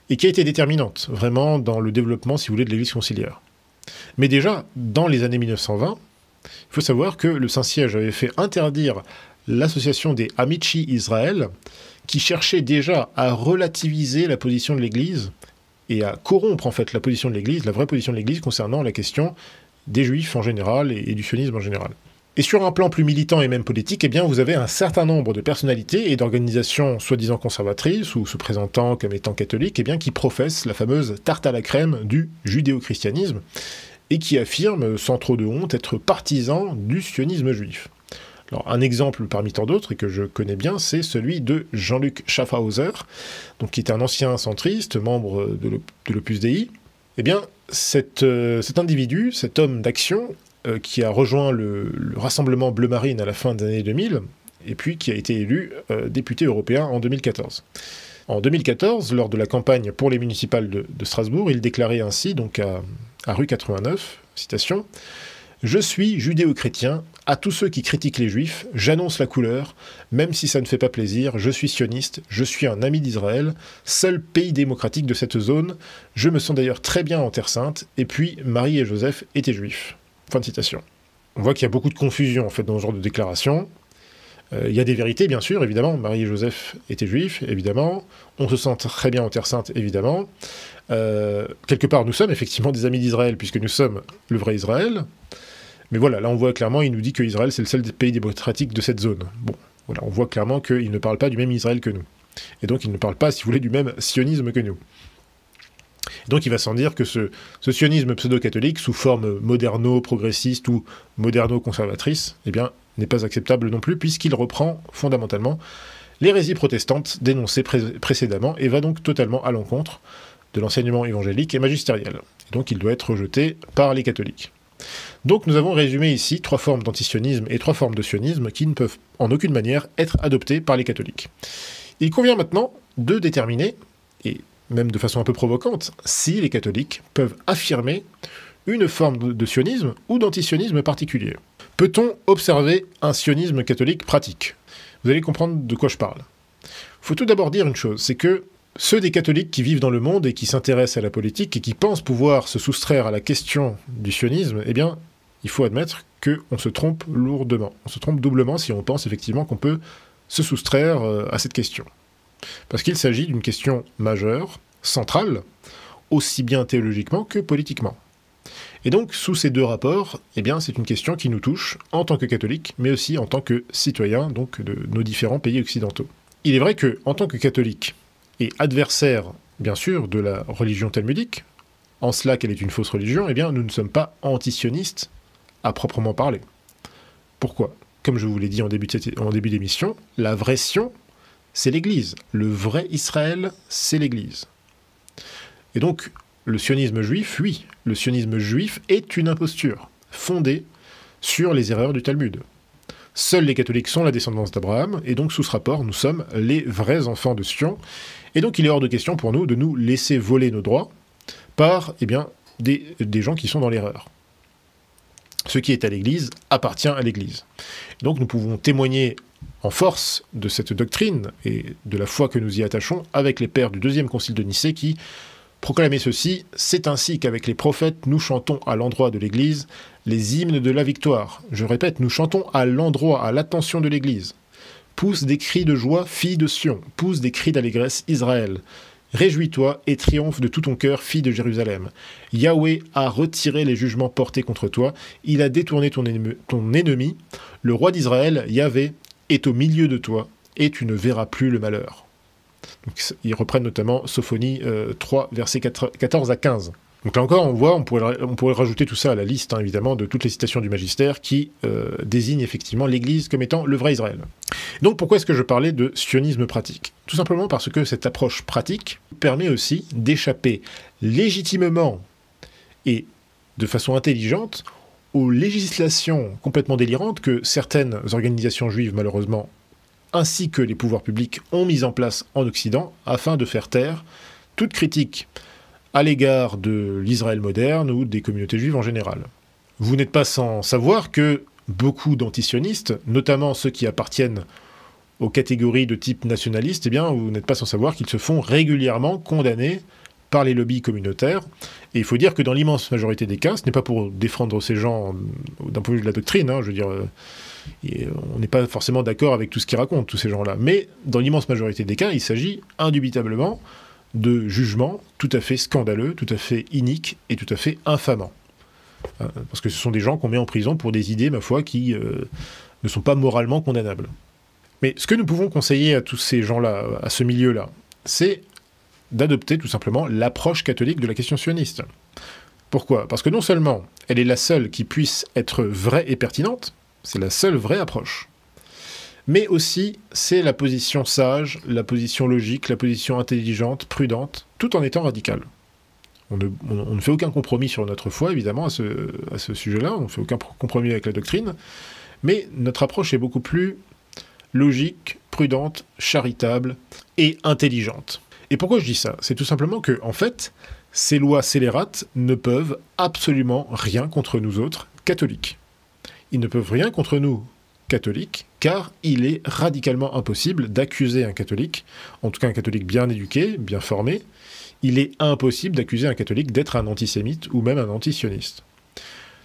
et qui a été déterminante, vraiment, dans le développement, si vous voulez, de l'Église conciliaire. Mais déjà, dans les années 1920, il faut savoir que le Saint-Siège avait fait interdire l'association des Amici Israël, qui cherchait déjà à relativiser la position de l'Église et à corrompre en fait la position de l'Église, la vraie position de l'Église concernant la question des Juifs en général et du sionisme en général. Et sur un plan plus militant et même politique, eh bien, vous avez un certain nombre de personnalités et d'organisations soi-disant conservatrices ou se présentant comme étant catholiques, eh bien, qui professent la fameuse tarte à la crème du judéo-christianisme et qui affirment sans trop de honte être partisans du sionisme juif. Alors, un exemple parmi tant d'autres, et que je connais bien, c'est celui de Jean-Luc Schaffhauser, donc, qui était un ancien centriste, membre de l'Opus Dei. Eh bien, cet individu, cet homme d'action, qui a rejoint le Rassemblement Bleu Marine à la fin des années 2000, et puis qui a été élu député européen en 2014. En 2014, lors de la campagne pour les municipales de Strasbourg, il déclarait ainsi, donc à rue 89, citation, « Je suis judéo-chrétien, à tous ceux qui critiquent les juifs, j'annonce la couleur, même si ça ne fait pas plaisir, je suis sioniste, je suis un ami d'Israël, seul pays démocratique de cette zone, je me sens d'ailleurs très bien en Terre Sainte, et puis Marie et Joseph étaient juifs. » Fin de citation. On voit qu'il y a beaucoup de confusion en fait dans ce genre de déclaration. Il y a des vérités, bien sûr, évidemment. Marie et Joseph étaient juifs, évidemment. On se sent très bien en Terre Sainte, évidemment. Quelque part, nous sommes effectivement des amis d'Israël, puisque nous sommes le vrai Israël. Mais voilà, là on voit clairement, il nous dit que Israël c'est le seul pays démocratique de cette zone. Bon, voilà, on voit clairement qu'il ne parle pas du même Israël que nous. Et donc il ne parle pas, si vous voulez, du même sionisme que nous. Et donc il va sans dire que ce sionisme pseudo-catholique, sous forme moderno-progressiste ou moderno-conservatrice, eh bien, n'est pas acceptable non plus, puisqu'il reprend fondamentalement l'hérésie protestante dénoncée précédemment, et va donc totalement à l'encontre de l'enseignement évangélique et magistériel. Et donc il doit être rejeté par les catholiques. Donc nous avons résumé ici 3 formes d'antisionisme et 3 formes de sionisme qui ne peuvent en aucune manière être adoptées par les catholiques. Il convient maintenant de déterminer, et même de façon un peu provocante, si les catholiques peuvent affirmer une forme de sionisme ou d'antisionisme particulier. Peut-on observer un sionisme catholique pratique? Vous allez comprendre de quoi je parle. Il faut tout d'abord dire une chose, c'est que ceux des catholiques qui vivent dans le monde et qui s'intéressent à la politique et qui pensent pouvoir se soustraire à la question du sionisme, eh bien, il faut admettre qu'on se trompe lourdement. On se trompe doublement si on pense effectivement qu'on peut se soustraire à cette question. Parce qu'il s'agit d'une question majeure, centrale, aussi bien théologiquement que politiquement. Et donc, sous ces deux rapports, eh bien, c'est une question qui nous touche en tant que catholiques, mais aussi en tant que citoyens donc, de nos différents pays occidentaux. Il est vrai que, en tant que catholique, et adversaire, bien sûr, de la religion talmudique, en cela qu'elle est une fausse religion, eh bien, nous ne sommes pas antisionistes à proprement parler. Pourquoi? Comme je vous l'ai dit en début d'émission, la vraie Sion, c'est l'Église. Le vrai Israël, c'est l'Église. Et donc, le sionisme juif, oui, le sionisme juif est une imposture, fondée sur les erreurs du Talmud. Seuls les catholiques sont la descendance d'Abraham, et donc sous ce rapport, nous sommes les vrais enfants de Sion, et donc il est hors de question pour nous de nous laisser voler nos droits par eh bien, des gens qui sont dans l'erreur. Ce qui est à l'Église appartient à l'Église. Donc nous pouvons témoigner en force de cette doctrine et de la foi que nous y attachons avec les pères du deuxième concile de Nicée qui proclamaient ceci: « C'est ainsi qu'avec les prophètes, nous chantons à l'endroit de l'Église les hymnes de la victoire. » Je répète, nous chantons à l'endroit, à l'attention de l'Église. « Pousse des cris de joie, fille de Sion, pousse des cris d'allégresse, Israël. Réjouis-toi et triomphe de tout ton cœur, fille de Jérusalem. Yahweh a retiré les jugements portés contre toi, il a détourné ton ennemi. Le roi d'Israël, Yahvé, est au milieu de toi, et tu ne verras plus le malheur. » Donc, ils reprennent notamment Sophonie 3, versets 14 à 15. Donc là encore, on voit, on pourrait rajouter tout ça à la liste, hein, évidemment, de toutes les citations du magistère qui désignent effectivement l'Église comme étant le vrai Israël. Donc pourquoi est-ce que je parlais de sionisme pratique? Tout simplement parce que cette approche pratique permet aussi d'échapper légitimement et de façon intelligente aux législations complètement délirantes que certaines organisations juives, malheureusement, ainsi que les pouvoirs publics ont mises en place en Occident afin de faire taire toute critique à l'égard de l'Israël moderne ou des communautés juives en général. Vous n'êtes pas sans savoir que beaucoup d'antisionistes, notamment ceux qui appartiennent aux catégories de type nationaliste, eh bien, vous n'êtes pas sans savoir qu'ils se font régulièrement condamner par les lobbies communautaires. Et il faut dire que dans l'immense majorité des cas, ce n'est pas pour défendre ces gens d'un point de vue de la doctrine, hein, je veux dire, on n'est pas forcément d'accord avec tout ce qu'ils racontent, tous ces gens-là, mais dans l'immense majorité des cas, il s'agit indubitablement de jugements tout à fait scandaleux, tout à fait iniques et tout à fait infamants. Parce que ce sont des gens qu'on met en prison pour des idées, ma foi, qui ne sont pas moralement condamnables. Mais ce que nous pouvons conseiller à tous ces gens-là, à ce milieu-là, c'est d'adopter tout simplement l'approche catholique de la question sioniste. Pourquoi? Parce que non seulement elle est la seule qui puisse être vraie et pertinente, c'est la seule vraie approche, mais aussi c'est la position sage, la position logique, la position intelligente, prudente, tout en étant radicale. On ne fait aucun compromis sur notre foi, évidemment, à ce sujet-là, on ne fait aucun compromis avec la doctrine, mais notre approche est beaucoup plus logique, prudente, charitable et intelligente. Et pourquoi je dis ça? C'est tout simplement que, en fait, ces lois scélérates ne peuvent absolument rien contre nous autres catholiques. Ils ne peuvent rien contre nous catholiques, car il est radicalement impossible d'accuser un catholique, en tout cas un catholique bien éduqué, bien formé, il est impossible d'accuser un catholique d'être un antisémite ou même un antisioniste.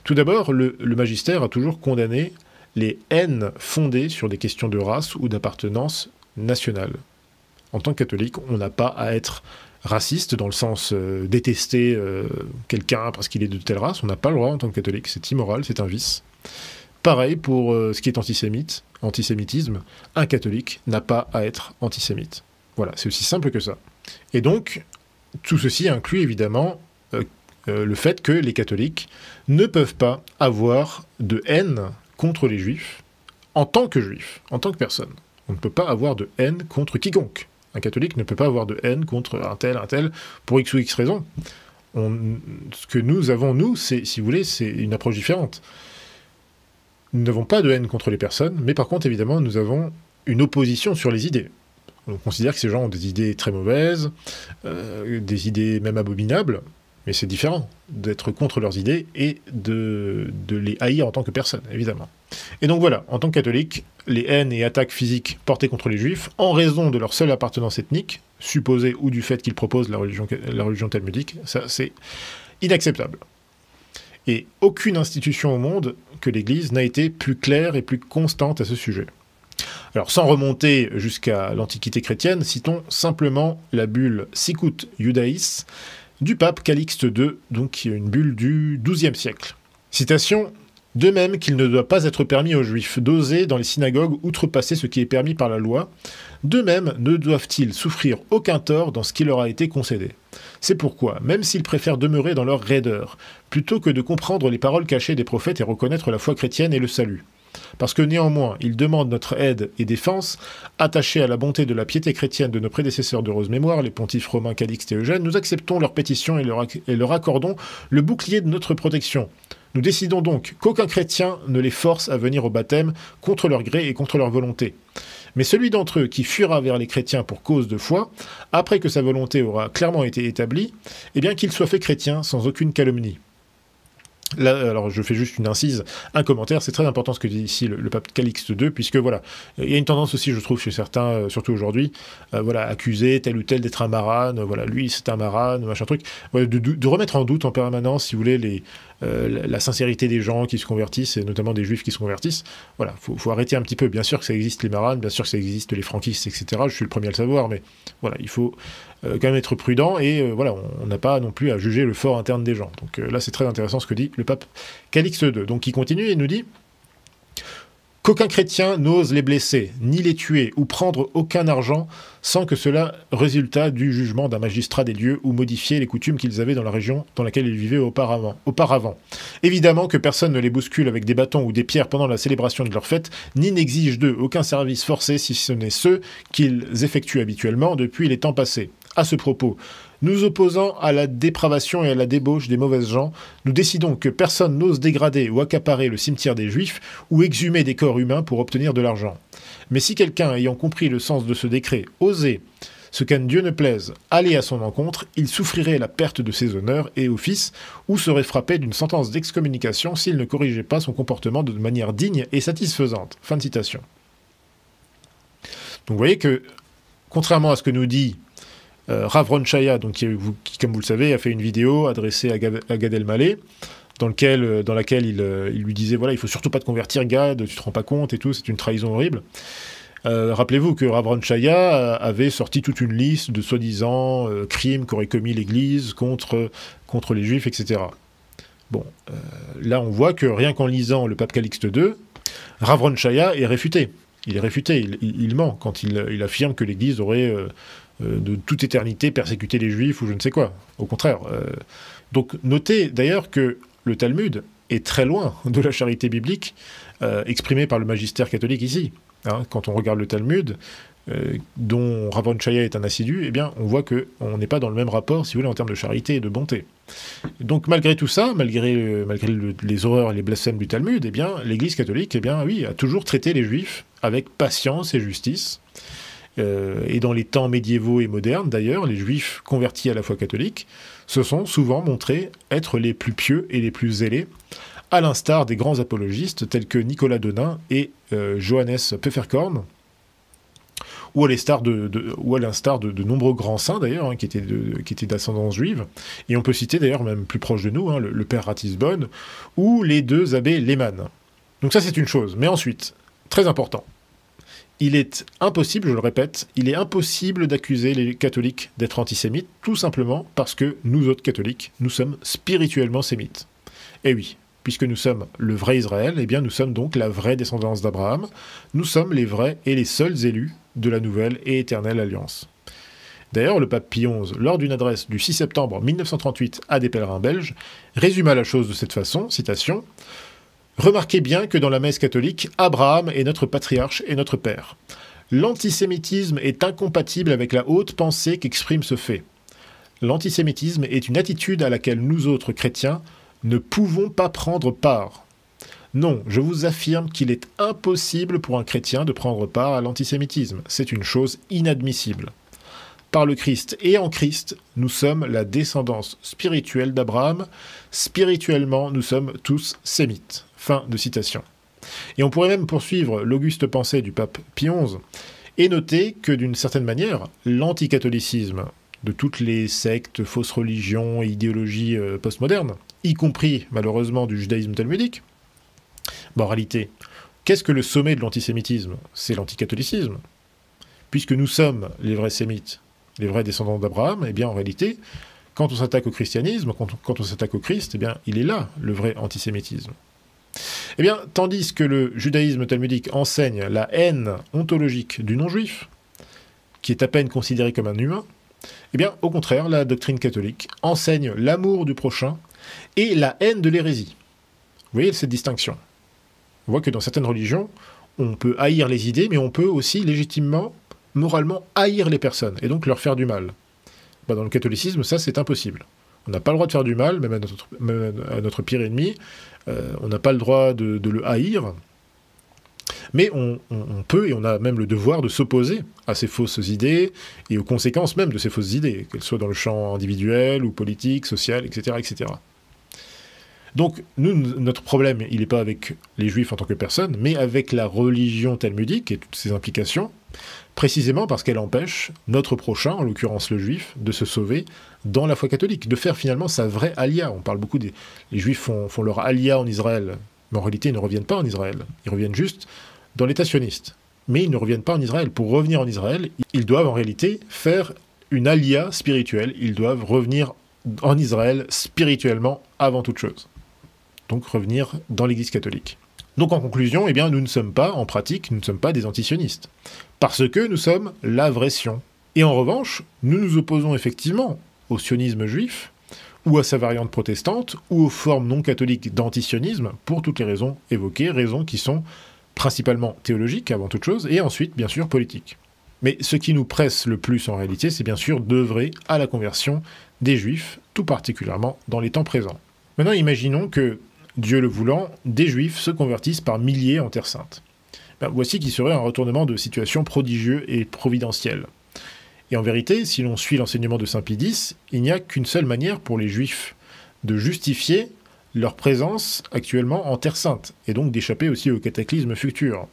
Tout d'abord, le magistère a toujours condamné les haines fondées sur des questions de race ou d'appartenance nationale. En tant que catholique, on n'a pas à être raciste, dans le sens détester quelqu'un parce qu'il est de telle race, on n'a pas le droit en tant que catholique, c'est immoral, c'est un vice. Pareil pour ce qui est antisémitisme, un catholique n'a pas à être antisémite. Voilà, c'est aussi simple que ça. Et donc, tout ceci inclut évidemment le fait que les catholiques ne peuvent pas avoir de haine contre les juifs en tant que juif, en tant que personne. On ne peut pas avoir de haine contre quiconque. Un catholique ne peut pas avoir de haine contre un tel, pour X ou X raison. Ce que nous avons, nous, si vous voulez, c'est une approche différente. Nous n'avons pas de haine contre les personnes, mais par contre, évidemment, nous avons une opposition sur les idées. On considère que ces gens ont des idées très mauvaises, des idées même abominables, mais c'est différent d'être contre leurs idées et de les haïr en tant que personne, évidemment. Et donc voilà, en tant que catholique, les haines et attaques physiques portées contre les juifs, en raison de leur seule appartenance ethnique, supposée ou du fait qu'ils proposent la religion talmudique, ça c'est inacceptable. Et aucune institution au monde que l'Église n'a été plus claire et plus constante à ce sujet. Alors, sans remonter jusqu'à l'Antiquité chrétienne, citons simplement la bulle Sicut Judaïs du pape Calixte II, donc une bulle du XIIe siècle. Citation: « De même qu'il ne doit pas être permis aux Juifs d'oser dans les synagogues outrepasser ce qui est permis par la loi, de même ne doivent-ils souffrir aucun tort dans ce qui leur a été concédé. C'est pourquoi, même s'ils préfèrent demeurer dans leur raideur, plutôt que de comprendre les paroles cachées des prophètes et reconnaître la foi chrétienne et le salut, parce que néanmoins, ils demandent notre aide et défense, attachés à la bonté de la piété chrétienne de nos prédécesseurs d'heureuse mémoire, les pontifes romains Calixte et Eugène, nous acceptons leur pétition et leur accordons le bouclier de notre protection. Nous décidons donc qu'aucun chrétien ne les force à venir au baptême contre leur gré et contre leur volonté. Mais celui d'entre eux qui fuira vers les chrétiens pour cause de foi, après que sa volonté aura clairement été établie, eh bien qu'il soit fait chrétien sans aucune calomnie. Là, alors je fais juste une incise, un commentaire, c'est très important ce que dit ici le pape Calixte II, puisque voilà, il y a une tendance aussi, je trouve, chez certains, surtout aujourd'hui, voilà, accuser tel ou tel d'être un marane, voilà, lui c'est un marane, machin truc, voilà, de remettre en doute en permanence, si vous voulez, la sincérité des gens qui se convertissent, et notamment des juifs qui se convertissent. Voilà, faut arrêter un petit peu. Bien sûr que ça existe les maranes, bien sûr que ça existe les franquistes, etc. Je suis le premier à le savoir, mais voilà, il faut quand même être prudent, et voilà, on n'a pas non plus à juger le fort interne des gens. Donc là, c'est très intéressant ce que dit le pape Calixte II. Donc il continue et nous dit qu'aucun chrétien n'ose les blesser, ni les tuer, ou prendre aucun argent sans que cela résultât du jugement d'un magistrat des lieux ou modifier les coutumes qu'ils avaient dans la région dans laquelle ils vivaient auparavant. Évidemment que personne ne les bouscule avec des bâtons ou des pierres pendant la célébration de leur fête, ni n'exige d'eux aucun service forcé si ce n'est ceux qu'ils effectuent habituellement depuis les temps passés. À ce propos, nous opposant à la dépravation et à la débauche des mauvaises gens, nous décidons que personne n'ose dégrader ou accaparer le cimetière des Juifs ou exhumer des corps humains pour obtenir de l'argent. Mais si quelqu'un, ayant compris le sens de ce décret, osait, ce qu'à Dieu ne plaise, aller à son encontre, il souffrirait la perte de ses honneurs et offices ou serait frappé d'une sentence d'excommunication s'il ne corrigeait pas son comportement de manière digne et satisfaisante. Fin de citation. Donc vous voyez que, contrairement à ce que nous dit Rav Ron Chaya, donc, qui, comme vous le savez, a fait une vidéo adressée à Gad Elmaleh, dans laquelle il lui disait, voilà, il faut surtout pas te convertir, Gad, tu te rends pas compte et tout, c'est une trahison horrible. Rappelez-vous que Rav Ron Chaya avait sorti toute une liste de soi-disant crimes qu'aurait commis l'Église contre les Juifs, etc. Bon, là on voit que rien qu'en lisant le pape Calixte II, Rav Ron Chaya est réfuté. Il est réfuté, il ment quand il affirme que l'Église aurait de toute éternité persécuté les Juifs ou je ne sais quoi. Au contraire. Donc notez d'ailleurs que le Talmud est très loin de la charité biblique exprimée par le magistère catholique ici. Hein, quand on regarde le Talmud, dont Rav Ron Chaya est un assidu, eh bien, on voit qu'on n'est pas dans le même rapport, si vous voulez, en termes de charité et de bonté. Donc, malgré tout ça, malgré les horreurs et les blasphèmes du Talmud, eh bien, l'Église catholique, eh bien, oui, a toujours traité les Juifs avec patience et justice. Et dans les temps médiévaux et modernes, d'ailleurs, les Juifs convertis à la foi catholique se sont souvent montrés être les plus pieux et les plus zélés, à l'instar des grands apologistes tels que Nicolas Denain et Johannes Pfefferkorn, ou à l'instar de nombreux grands saints d'ailleurs, hein, qui étaient d'ascendance juive. Et on peut citer d'ailleurs, même plus proche de nous, hein, le père Ratisbonne, ou les deux abbés Lehmann. Donc ça c'est une chose. Mais ensuite, très important, il est impossible, je le répète, il est impossible d'accuser les catholiques d'être antisémites, tout simplement parce que nous autres catholiques, nous sommes spirituellement sémites. Et oui, puisque nous sommes le vrai Israël, eh bien nous sommes donc la vraie descendance d'Abraham, nous sommes les vrais et les seuls élus de la nouvelle et éternelle alliance. D'ailleurs, le pape Pie XI, lors d'une adresse du 6 septembre 1938 à des pèlerins belges, résuma la chose de cette façon, citation, « Remarquez bien que dans la messe catholique, Abraham est notre patriarche et notre père. L'antisémitisme est incompatible avec la haute pensée qu'exprime ce fait. L'antisémitisme est une attitude à laquelle nous autres chrétiens ne pouvons pas prendre part. Non, je vous affirme qu'il est impossible pour un chrétien de prendre part à l'antisémitisme. C'est une chose inadmissible. Par le Christ et en Christ, nous sommes la descendance spirituelle d'Abraham. Spirituellement, nous sommes tous sémites. » Fin de citation. Et on pourrait même poursuivre l'auguste pensée du pape Pie XI et noter que d'une certaine manière, l'anticatholicisme de toutes les sectes, fausses religions et idéologies postmodernes, y compris malheureusement du judaïsme talmudique, en réalité, qu'est-ce que le sommet de l'antisémitisme? C'est l'anticatholicisme. Puisque nous sommes les vrais sémites, les vrais descendants d'Abraham, eh bien en réalité, quand on s'attaque au christianisme, quand on s'attaque au Christ, eh bien il est là le vrai antisémitisme. Eh bien, tandis que le judaïsme talmudique enseigne la haine ontologique du non-juif, qui est à peine considéré comme un humain, eh bien, au contraire, la doctrine catholique enseigne l'amour du prochain et la haine de l'hérésie. Vous voyez cette distinction? On voit que dans certaines religions, on peut haïr les idées, mais on peut aussi légitimement, moralement, haïr les personnes, et donc leur faire du mal. Dans le catholicisme, ça, c'est impossible. On n'a pas le droit de faire du mal, même à notre pire ennemi. On n'a pas le droit de le haïr. Mais on peut, et on a même le devoir de s'opposer à ces fausses idées, et aux conséquences même de ces fausses idées, qu'elles soient dans le champ individuel, ou politique, social, etc., etc. Donc, nous, notre problème, il n'est pas avec les juifs en tant que personne, mais avec la religion talmudique et toutes ses implications, précisément parce qu'elle empêche notre prochain, en l'occurrence le juif, de se sauver dans la foi catholique, de faire finalement sa vraie alia. On parle beaucoup des... Les juifs font leur alia en Israël, mais en réalité, ils ne reviennent pas en Israël. Ils reviennent juste dans l'État sioniste. Mais ils ne reviennent pas en Israël. Pour revenir en Israël, ils doivent en réalité faire une alia spirituelle. Ils doivent revenir en Israël spirituellement avant toute chose. Donc revenir dans l'Église catholique. Donc en conclusion, eh bien, nous ne sommes pas, en pratique, nous ne sommes pas des antisionistes. Parce que nous sommes la vraie Sion. Et en revanche, nous nous opposons effectivement au sionisme juif, ou à sa variante protestante, ou aux formes non catholiques d'antisionisme, pour toutes les raisons évoquées, raisons qui sont principalement théologiques avant toute chose, et ensuite, bien sûr, politiques. Mais ce qui nous presse le plus en réalité, c'est bien sûr d'œuvrer à la conversion des Juifs, tout particulièrement dans les temps présents. Maintenant, imaginons que, Dieu le voulant, des Juifs se convertissent par milliers en Terre Sainte. Voici qui serait un retournement de situation prodigieux et providentiel. Et en vérité, si l'on suit l'enseignement de saint Pie X, il n'y a qu'une seule manière pour les Juifs de justifier leur présence actuellement en Terre Sainte, et donc d'échapper aussi au cataclysme futur.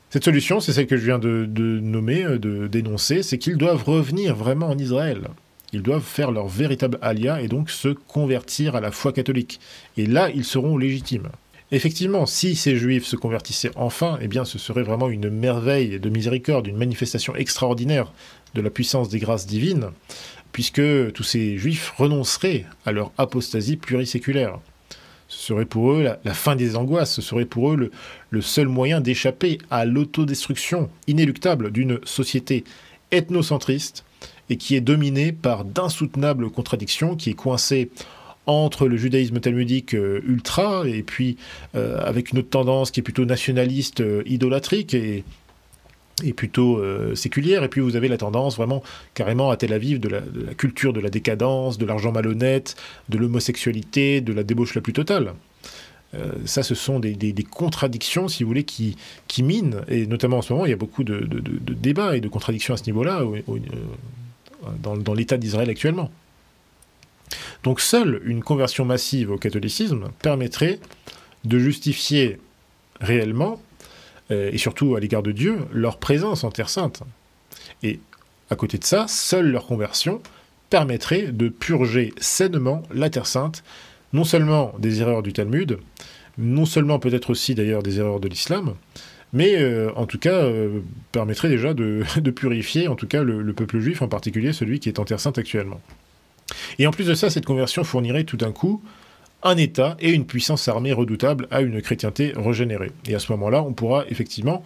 Cette solution, c'est celle que je viens de nommer, de dénoncer, c'est qu'ils doivent revenir vraiment en Israël. Ils doivent faire leur véritable alia et donc se convertir à la foi catholique. Et là, ils seront légitimes. Effectivement, si ces Juifs se convertissaient enfin, eh bien, ce serait vraiment une merveille de miséricorde, une manifestation extraordinaire de la puissance des grâces divines, puisque tous ces Juifs renonceraient à leur apostasie pluriséculaire. Ce serait pour eux la fin des angoisses, ce serait pour eux le seul moyen d'échapper à l'autodestruction inéluctable d'une société ethnocentriste et qui est dominée par d'insoutenables contradictions, qui est coincée entre le judaïsme talmudique ultra et puis avec une autre tendance qui est plutôt nationaliste, idolâtrique et plutôt séculière, et puis vous avez la tendance vraiment carrément à Tel Aviv de la culture de la décadence, de l'argent malhonnête, de l'homosexualité, de la débauche la plus totale. Ça, ce sont des contradictions, si vous voulez, qui minent, et notamment en ce moment, il y a beaucoup de débats et de contradictions à ce niveau-là dans l'État d'Israël actuellement. Donc seule une conversion massive au catholicisme permettrait de justifier réellement et surtout à l'égard de Dieu, leur présence en Terre Sainte. Et à côté de ça, seule leur conversion permettrait de purger sainement la Terre Sainte, non seulement des erreurs du Talmud, non seulement peut-être aussi d'ailleurs des erreurs de l'islam, mais en tout cas permettrait déjà de purifier en tout cas le peuple juif, en particulier celui qui est en Terre Sainte actuellement. Et en plus de ça, cette conversion fournirait tout d'un coup un État et une puissance armée redoutable à une chrétienté régénérée. Et à ce moment-là, on pourra effectivement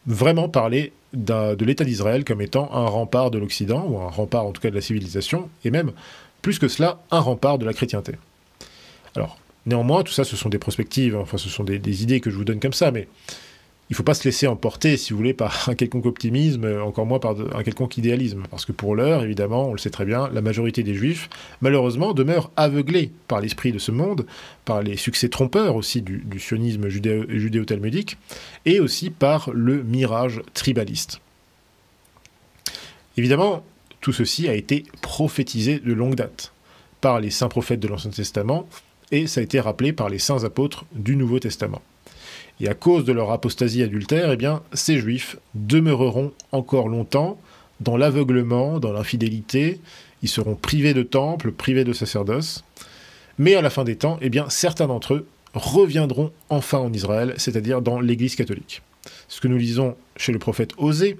vraiment parler de l'État d'Israël comme étant un rempart de l'Occident, ou un rempart en tout cas de la civilisation, et même, plus que cela, un rempart de la chrétienté. Alors, néanmoins, tout ça, ce sont des perspectives, enfin, ce sont des idées que je vous donne comme ça, mais il ne faut pas se laisser emporter, si vous voulez, par un quelconque optimisme, encore moins par un quelconque idéalisme. Parce que pour l'heure, évidemment, on le sait très bien, la majorité des Juifs, malheureusement, demeurent aveuglés par l'esprit de ce monde, par les succès trompeurs aussi du sionisme judéo-talmudique, et aussi par le mirage tribaliste. Évidemment, tout ceci a été prophétisé de longue date par les saints prophètes de l'Ancien Testament, et ça a été rappelé par les saints apôtres du Nouveau Testament. Et à cause de leur apostasie adultère, eh bien, ces Juifs demeureront encore longtemps dans l'aveuglement, dans l'infidélité, ils seront privés de temple, privés de sacerdoce, mais à la fin des temps, eh bien, certains d'entre eux reviendront enfin en Israël, c'est-à-dire dans l'Église catholique. Ce que nous lisons chez le prophète Osée,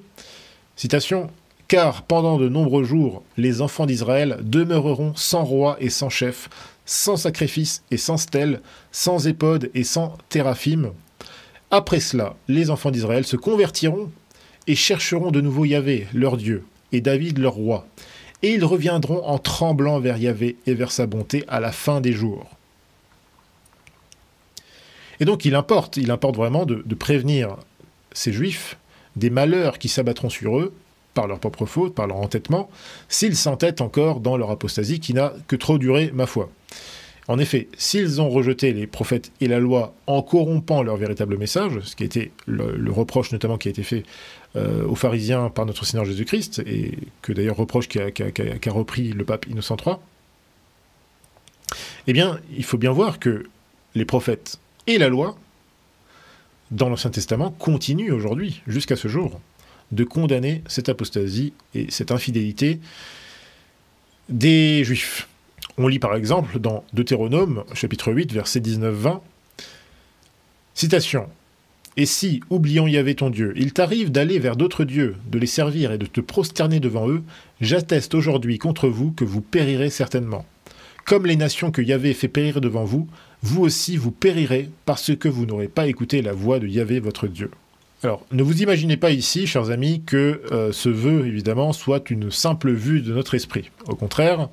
citation, « Car pendant de nombreux jours, les enfants d'Israël demeureront sans roi et sans chef, sans sacrifice et sans stèle, sans épode et sans téraphim. Après cela, les enfants d'Israël se convertiront et chercheront de nouveau Yahvé, leur Dieu, et David, leur roi. Et ils reviendront en tremblant vers Yahvé et vers sa bonté à la fin des jours. » Et donc il importe vraiment de prévenir ces Juifs des malheurs qui s'abattront sur eux, par leur propre faute, par leur entêtement, s'ils s'entêtent encore dans leur apostasie qui n'a que trop duré, ma foi. En effet, s'ils ont rejeté les prophètes et la loi en corrompant leur véritable message, ce qui a été le reproche notamment qui a été fait aux pharisiens par notre Seigneur Jésus-Christ, et que d'ailleurs reproche qu'a repris le pape Innocent III, Eh bien, il faut bien voir que les prophètes et la loi, dans l'Ancien Testament, continuent aujourd'hui, jusqu'à ce jour, de condamner cette apostasie et cette infidélité des Juifs. On lit par exemple dans Deutéronome, chapitre 8, versets 19-20, citation. « Et si, oubliant Yahvé ton Dieu, il t'arrive d'aller vers d'autres dieux, de les servir et de te prosterner devant eux, j'atteste aujourd'hui contre vous que vous périrez certainement. Comme les nations que Yahvé fait périr devant vous, vous aussi vous périrez parce que vous n'aurez pas écouté la voix de Yahvé votre Dieu. » Alors, ne vous imaginez pas ici, chers amis, que ce vœu, évidemment, soit une simple vue de notre esprit. Au contraire,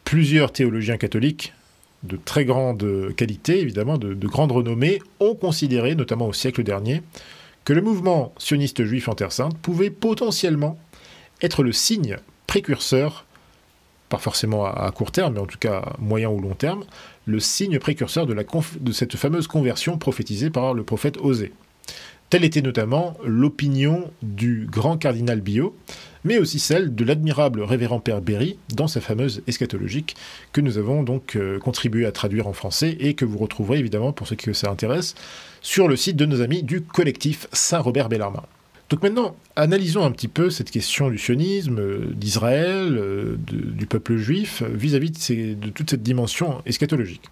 plusieurs théologiens catholiques, de très grande qualité, évidemment, de grande renommée, ont considéré, notamment au siècle dernier, que le mouvement sioniste juif en Terre Sainte pouvait potentiellement être le signe précurseur, pas forcément à court terme, mais en tout cas à moyen ou long terme, le signe précurseur de cette fameuse conversion prophétisée par le prophète Osée. Telle était notamment l'opinion du grand cardinal Biot, mais aussi celle de l'admirable révérend Père Berry dans sa fameuse eschatologique que nous avons donc contribué à traduire en français et que vous retrouverez évidemment, pour ceux que ça intéresse, sur le site de nos amis du collectif Saint-Robert Bellarmin. Donc maintenant, analysons un petit peu cette question du sionisme, d'Israël, du peuple juif, vis-à-vis de toute cette dimension eschatologique.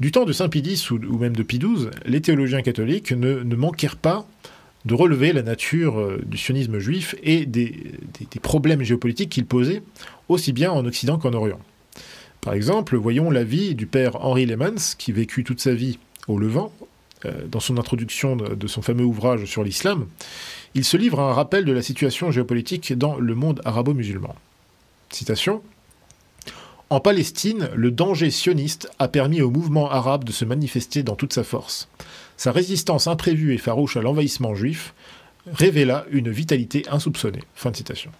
Du temps de Saint Pie X ou même de Pie XII, les théologiens catholiques ne manquèrent pas de relever la nature du sionisme juif et des problèmes géopolitiques qu'il posait, aussi bien en Occident qu'en Orient. Par exemple, voyons l'avis du père Henry Lemans, qui vécut toute sa vie au Levant. Dans son introduction de son fameux ouvrage sur l'islam, il se livre à un rappel de la situation géopolitique dans le monde arabo-musulman. Citation. « En Palestine, le danger sioniste a permis au mouvement arabe de se manifester dans toute sa force. Sa résistance imprévue et farouche à l'envahissement juif révéla une vitalité insoupçonnée. » Fin de citation.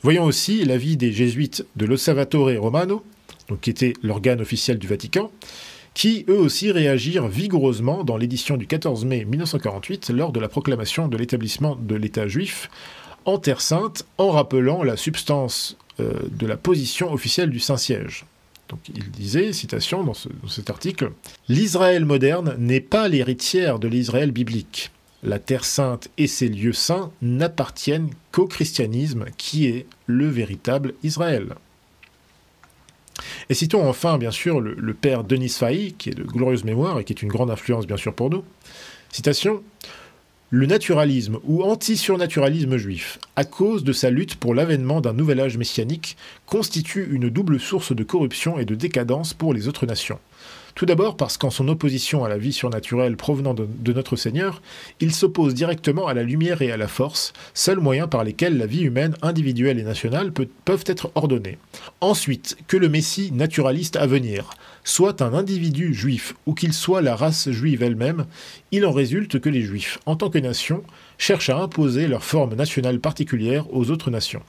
Voyons aussi l'avis des jésuites de l'Osservatore Romano, donc qui était l'organe officiel du Vatican, qui eux aussi réagirent vigoureusement dans l'édition du 14 mai 1948 lors de la proclamation de l'établissement de l'État juif en Terre Sainte, en rappelant la substance de la position officielle du Saint-Siège. Donc il disait, citation dans cet article, « L'Israël moderne n'est pas l'héritière de l'Israël biblique. La Terre Sainte et ses lieux saints n'appartiennent qu'au christianisme qui est le véritable Israël. » Et citons enfin, bien sûr, le père Denis Fahy, qui est de glorieuse mémoire et qui est une grande influence, bien sûr, pour nous. Citation. « Le naturalisme ou anti-surnaturalisme juif, à cause de sa lutte pour l'avènement d'un nouvel âge messianique, constitue une double source de corruption et de décadence pour les autres nations. Tout d'abord parce qu'en son opposition à la vie surnaturelle provenant de notre Seigneur, il s'oppose directement à la lumière et à la force, seuls moyens par lesquels la vie humaine, individuelle et nationale peuvent être ordonnées. Ensuite, que le Messie naturaliste à venir soit un individu juif ou qu'il soit la race juive elle-même, il en résulte que les Juifs, en tant que nation, cherchent à imposer leur forme nationale particulière aux autres nations.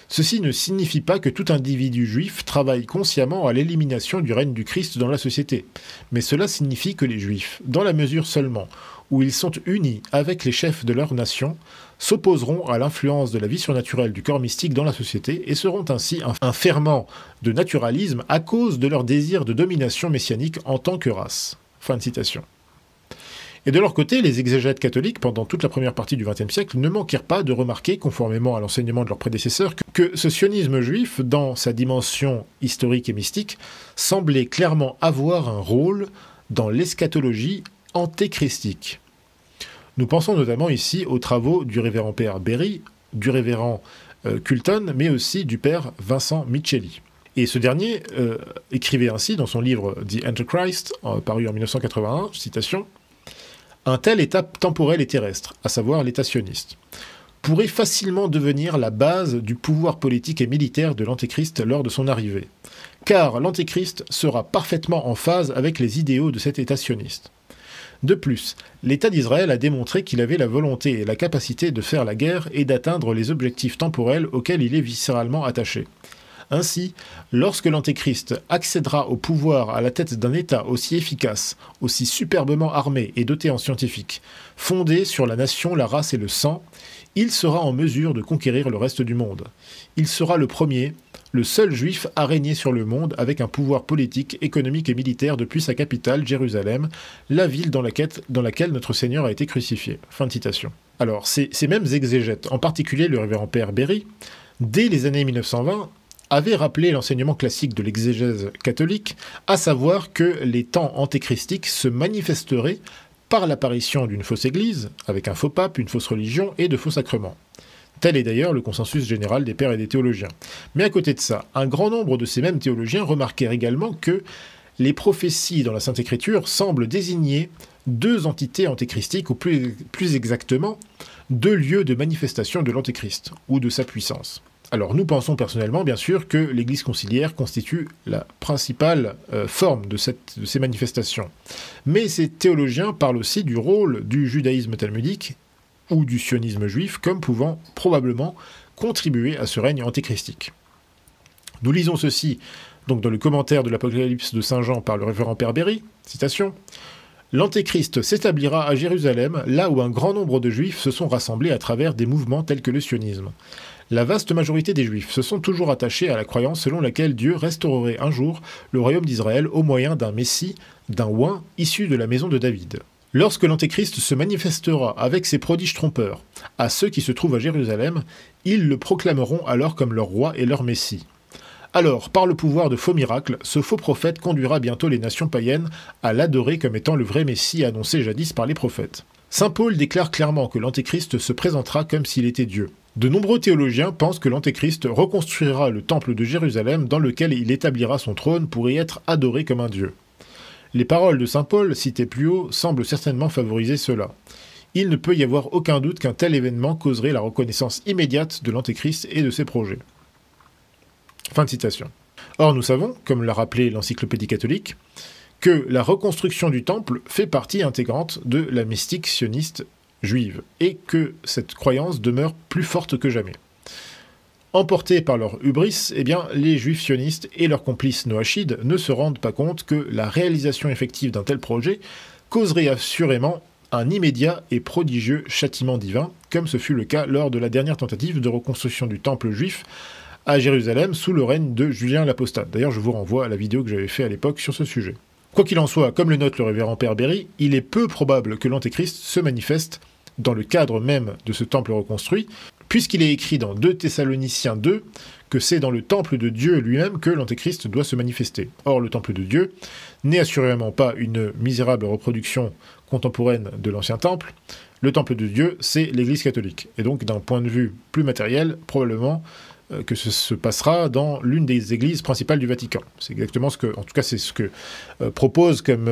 Ceci ne signifie pas que tout individu juif travaille consciemment à l'élimination du règne du Christ dans la société, mais cela signifie que les Juifs, dans la mesure seulement où ils sont unis avec les chefs de leur nation, s'opposeront à l'influence de la vie surnaturelle du corps mystique dans la société et seront ainsi un ferment de naturalisme à cause de leur désir de domination messianique en tant que race. » Fin de citation. Et de leur côté, les exégètes catholiques, pendant toute la première partie du XXe siècle, ne manquèrent pas de remarquer, conformément à l'enseignement de leurs prédécesseurs, que ce sionisme juif, dans sa dimension historique et mystique, semblait clairement avoir un rôle dans l'eschatologie antéchristique. Nous pensons notamment ici aux travaux du révérend Père Berry, du révérend Culton, mais aussi du Père Vincent Micheli. Et ce dernier écrivait ainsi dans son livre « The Antichrist », paru en 1981, citation, « Un tel état temporel et terrestre, à savoir l'état sioniste, pourrait facilement devenir la base du pouvoir politique et militaire de l'Antéchrist lors de son arrivée, car l'Antéchrist sera parfaitement en phase avec les idéaux de cet état sioniste. De plus, l'État d'Israël a démontré qu'il avait la volonté et la capacité de faire la guerre et d'atteindre les objectifs temporels auxquels il est viscéralement attaché. Ainsi, lorsque l'Antéchrist accédera au pouvoir à la tête d'un État aussi efficace, aussi superbement armé et doté en scientifiques, fondé sur la nation, la race et le sang, il sera en mesure de conquérir le reste du monde. Il sera le premier, le seul juif à régner sur le monde avec un pouvoir politique, économique et militaire depuis sa capitale, Jérusalem, la ville dans laquelle notre Seigneur a été crucifié. » Fin de citation. Alors, ces mêmes exégètes, en particulier le révérend Père Berry, dès les années 1920, avaient rappelé l'enseignement classique de l'exégèse catholique, à savoir que les temps antéchristiques se manifesteraient par l'apparition d'une fausse église, avec un faux pape, une fausse religion et de faux sacrements. Tel est d'ailleurs le consensus général des pères et des théologiens. Mais à côté de ça, un grand nombre de ces mêmes théologiens remarquèrent également que les prophéties dans la Sainte Écriture semblent désigner deux entités antéchristiques, ou plus exactement, deux lieux de manifestation de l'antéchrist, ou de sa puissance. Alors nous pensons personnellement, bien sûr, que l'Église conciliaire constitue la principale forme de ces manifestations. Mais ces théologiens parlent aussi du rôle du judaïsme talmudique ou du sionisme juif comme pouvant probablement contribuer à ce règne antéchristique. Nous lisons ceci donc dans le commentaire de l'Apocalypse de Saint Jean par le révérend Père Berry, citation: « L'antéchrist s'établira à Jérusalem, là où un grand nombre de juifs se sont rassemblés à travers des mouvements tels que le sionisme. La vaste majorité des Juifs se sont toujours attachés à la croyance selon laquelle Dieu restaurerait un jour le royaume d'Israël au moyen d'un Messie, d'un oint issu de la maison de David. Lorsque l'Antéchrist se manifestera avec ses prodiges trompeurs à ceux qui se trouvent à Jérusalem, ils le proclameront alors comme leur roi et leur Messie. Alors, par le pouvoir de faux miracles, ce faux prophète conduira bientôt les nations païennes à l'adorer comme étant le vrai Messie annoncé jadis par les prophètes. Saint Paul déclare clairement que l'Antéchrist se présentera comme s'il était Dieu. De nombreux théologiens pensent que l'Antéchrist reconstruira le temple de Jérusalem dans lequel il établira son trône pour y être adoré comme un dieu. Les paroles de saint Paul, citées plus haut, semblent certainement favoriser cela. Il ne peut y avoir aucun doute qu'un tel événement causerait la reconnaissance immédiate de l'Antéchrist et de ses projets. » Fin de citation. Or nous savons, comme l'a rappelé l'Encyclopédie catholique, que la reconstruction du temple fait partie intégrante de la mystique sioniste juive, et que cette croyance demeure plus forte que jamais. Emportés par leur hubris, les juifs sionistes et leurs complices noachides ne se rendent pas compte que la réalisation effective d'un tel projet causerait assurément un immédiat et prodigieux châtiment divin, comme ce fut le cas lors de la dernière tentative de reconstruction du temple juif à Jérusalem sous le règne de Julien l'Apostate. D'ailleurs, je vous renvoie à la vidéo que j'avais faite à l'époque sur ce sujet. Quoi qu'il en soit, comme le note le révérend Père Berry, il est peu probable que l'Antéchrist se manifeste dans le cadre même de ce temple reconstruit, puisqu'il est écrit dans 2 Thessaloniciens 2 que c'est dans le temple de Dieu lui-même que l'Antéchrist doit se manifester. Or, le temple de Dieu n'est assurément pas une misérable reproduction contemporaine de l'ancien temple. Le temple de Dieu, c'est l'Église catholique. Et donc, d'un point de vue plus matériel, probablement que ce se passera dans l'une des églises principales du Vatican. C'est exactement ce que, en tout cas, c'est ce que propose comme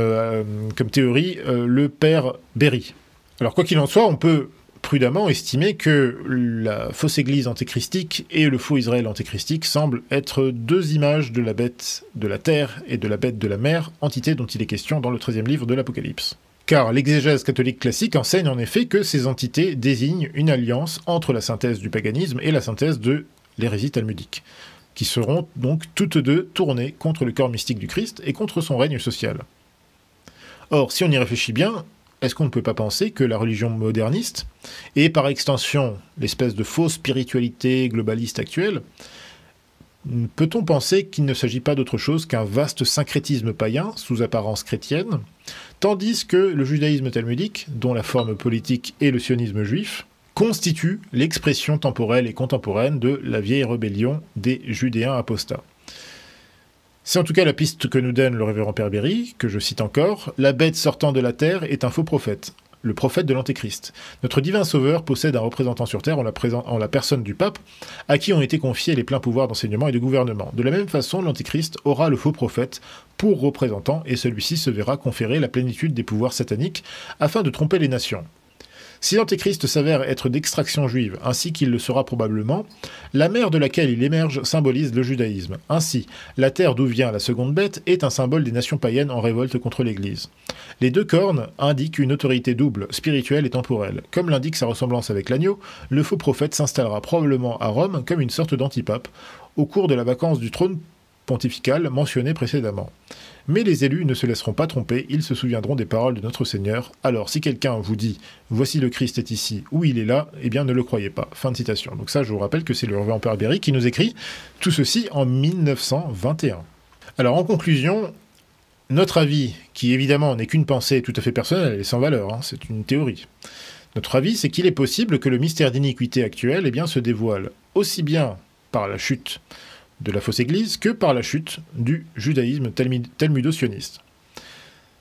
théorie le Père Berry. Alors, quoi qu'il en soit, on peut prudemment estimer que la fausse église antéchristique et le faux Israël antéchristique semblent être deux images de la bête de la terre et de la bête de la mer, entité dont il est question dans le 13e livre de l'Apocalypse. Car l'exégèse catholique classique enseigne en effet que ces entités désignent une alliance entre la synthèse du paganisme et la synthèse de l'hérésie talmudique, qui seront donc toutes deux tournées contre le corps mystique du Christ et contre son règne social. Or, si on y réfléchit bien, est-ce qu'on ne peut pas penser que la religion moderniste, et par extension l'espèce de fausse spiritualité globaliste actuelle, peut-on penser qu'il ne s'agit pas d'autre chose qu'un vaste syncrétisme païen, sous apparence chrétienne, tandis que le judaïsme talmudique, dont la forme politique est le sionisme juif, constitue l'expression temporelle et contemporaine de la vieille rébellion des Judéens apostats. C'est en tout cas la piste que nous donne le révérend Père Berry, que je cite encore: « La bête sortant de la terre est un faux prophète, le prophète de l'Antéchrist. Notre divin sauveur possède un représentant sur terre en la personne du pape, à qui ont été confiés les pleins pouvoirs d'enseignement et de gouvernement. De la même façon, l'Antéchrist aura le faux prophète pour représentant, et celui-ci se verra conférer la plénitude des pouvoirs sataniques afin de tromper les nations. Si l'Antéchrist s'avère être d'extraction juive, ainsi qu'il le sera probablement, la mer de laquelle il émerge symbolise le judaïsme. Ainsi, la terre d'où vient la seconde bête est un symbole des nations païennes en révolte contre l'Église. Les deux cornes indiquent une autorité double, spirituelle et temporelle. Comme l'indique sa ressemblance avec l'agneau, le faux prophète s'installera probablement à Rome comme une sorte d'antipape, au cours de la vacance du trône pontifical mentionné précédemment. Mais les élus ne se laisseront pas tromper, ils se souviendront des paroles de notre Seigneur. Alors si quelqu'un vous dit « Voici le Christ est ici » ou « Il est là », eh bien ne le croyez pas. Fin de citation. Donc ça, je vous rappelle que c'est le révérend Père Berry qui nous écrit tout ceci en 1921. Alors en conclusion, notre avis, qui évidemment n'est qu'une pensée tout à fait personnelle et sans valeur, c'est une théorie. Notre avis, c'est qu'il est possible que le mystère d'iniquité actuel se dévoile aussi bien par la chute de la fausse Église que par la chute du judaïsme talmudo-sioniste.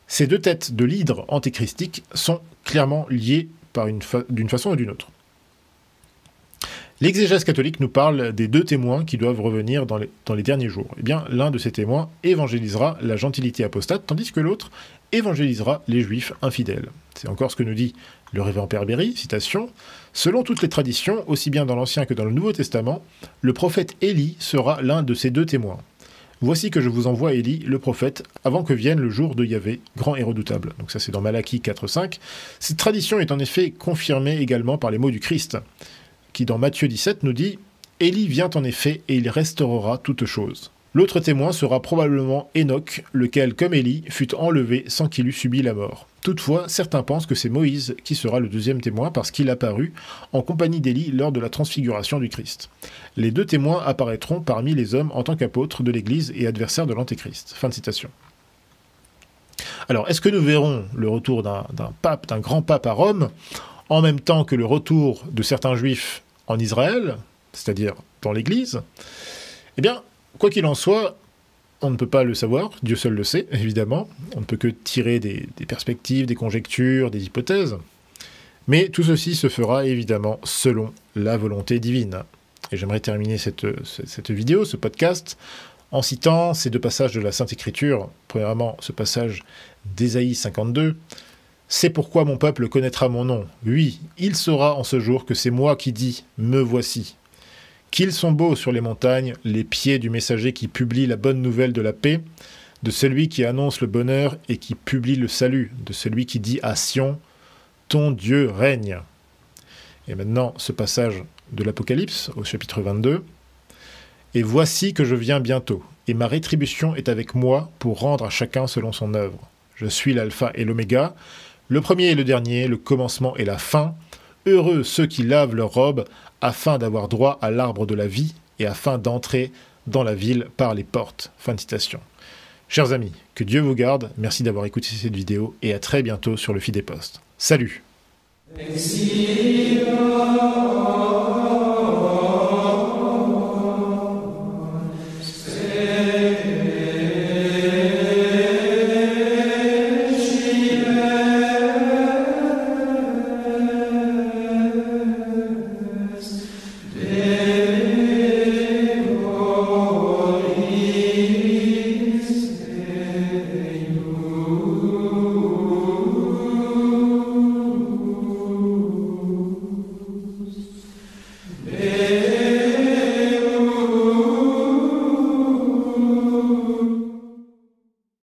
Ces deux têtes de l'hydre antéchristique sont clairement liées d'une façon ou d'une autre. L'exégèse catholique nous parle des deux témoins qui doivent revenir dans les derniers jours. Eh bien, l'un de ces témoins évangélisera la gentilité apostate, tandis que l'autre évangélisera les juifs infidèles. C'est encore ce que nous dit le révérend Père Berry, citation, « Selon toutes les traditions, aussi bien dans l'Ancien que dans le Nouveau Testament, le prophète Élie sera l'un de ces deux témoins. Voici que je vous envoie Élie, le prophète, avant que vienne le jour de Yahvé, grand et redoutable. » Donc ça c'est dans Malachie 4-5. Cette tradition est en effet confirmée également par les mots du Christ, qui dans Matthieu 17 nous dit « Élie vient en effet et il restaurera toutes choses. » L'autre témoin sera probablement Enoch, lequel, comme Élie, fut enlevé sans qu'il eût subi la mort. Toutefois, certains pensent que c'est Moïse qui sera le deuxième témoin parce qu'il apparut en compagnie d'Élie lors de la transfiguration du Christ. Les deux témoins apparaîtront parmi les hommes en tant qu'apôtres de l'Église et adversaires de l'Antéchrist. Fin de citation. Alors, est-ce que nous verrons le retour d'un grand pape à Rome, en même temps que le retour de certains juifs en Israël, c'est-à-dire dans l'Église? Eh bien, quoi qu'il en soit, on ne peut pas le savoir, Dieu seul le sait, évidemment. On ne peut que tirer des perspectives, des conjectures, des hypothèses. Mais tout ceci se fera évidemment selon la volonté divine. Et j'aimerais terminer cette vidéo, ce podcast, en citant ces deux passages de la Sainte Écriture. Premièrement, ce passage d'Ésaïe 52. « C'est pourquoi mon peuple connaîtra mon nom. Oui, il saura en ce jour que c'est moi qui dis « Me voici ». Qu'ils sont beaux sur les montagnes, les pieds du messager qui publie la bonne nouvelle de la paix, de celui qui annonce le bonheur et qui publie le salut, de celui qui dit à Sion, ton Dieu règne. » Et maintenant, ce passage de l'Apocalypse, au chapitre 22. « Et voici que je viens bientôt, et ma rétribution est avec moi pour rendre à chacun selon son œuvre. Je suis l'alpha et l'oméga, le premier et le dernier, le commencement et la fin. Heureux ceux qui lavent leurs robes, afin d'avoir droit à l'arbre de la vie et afin d'entrer dans la ville par les portes. » Fin de citation. Chers amis, que Dieu vous garde, merci d'avoir écouté cette vidéo et à très bientôt sur le Fidéposte. Salut!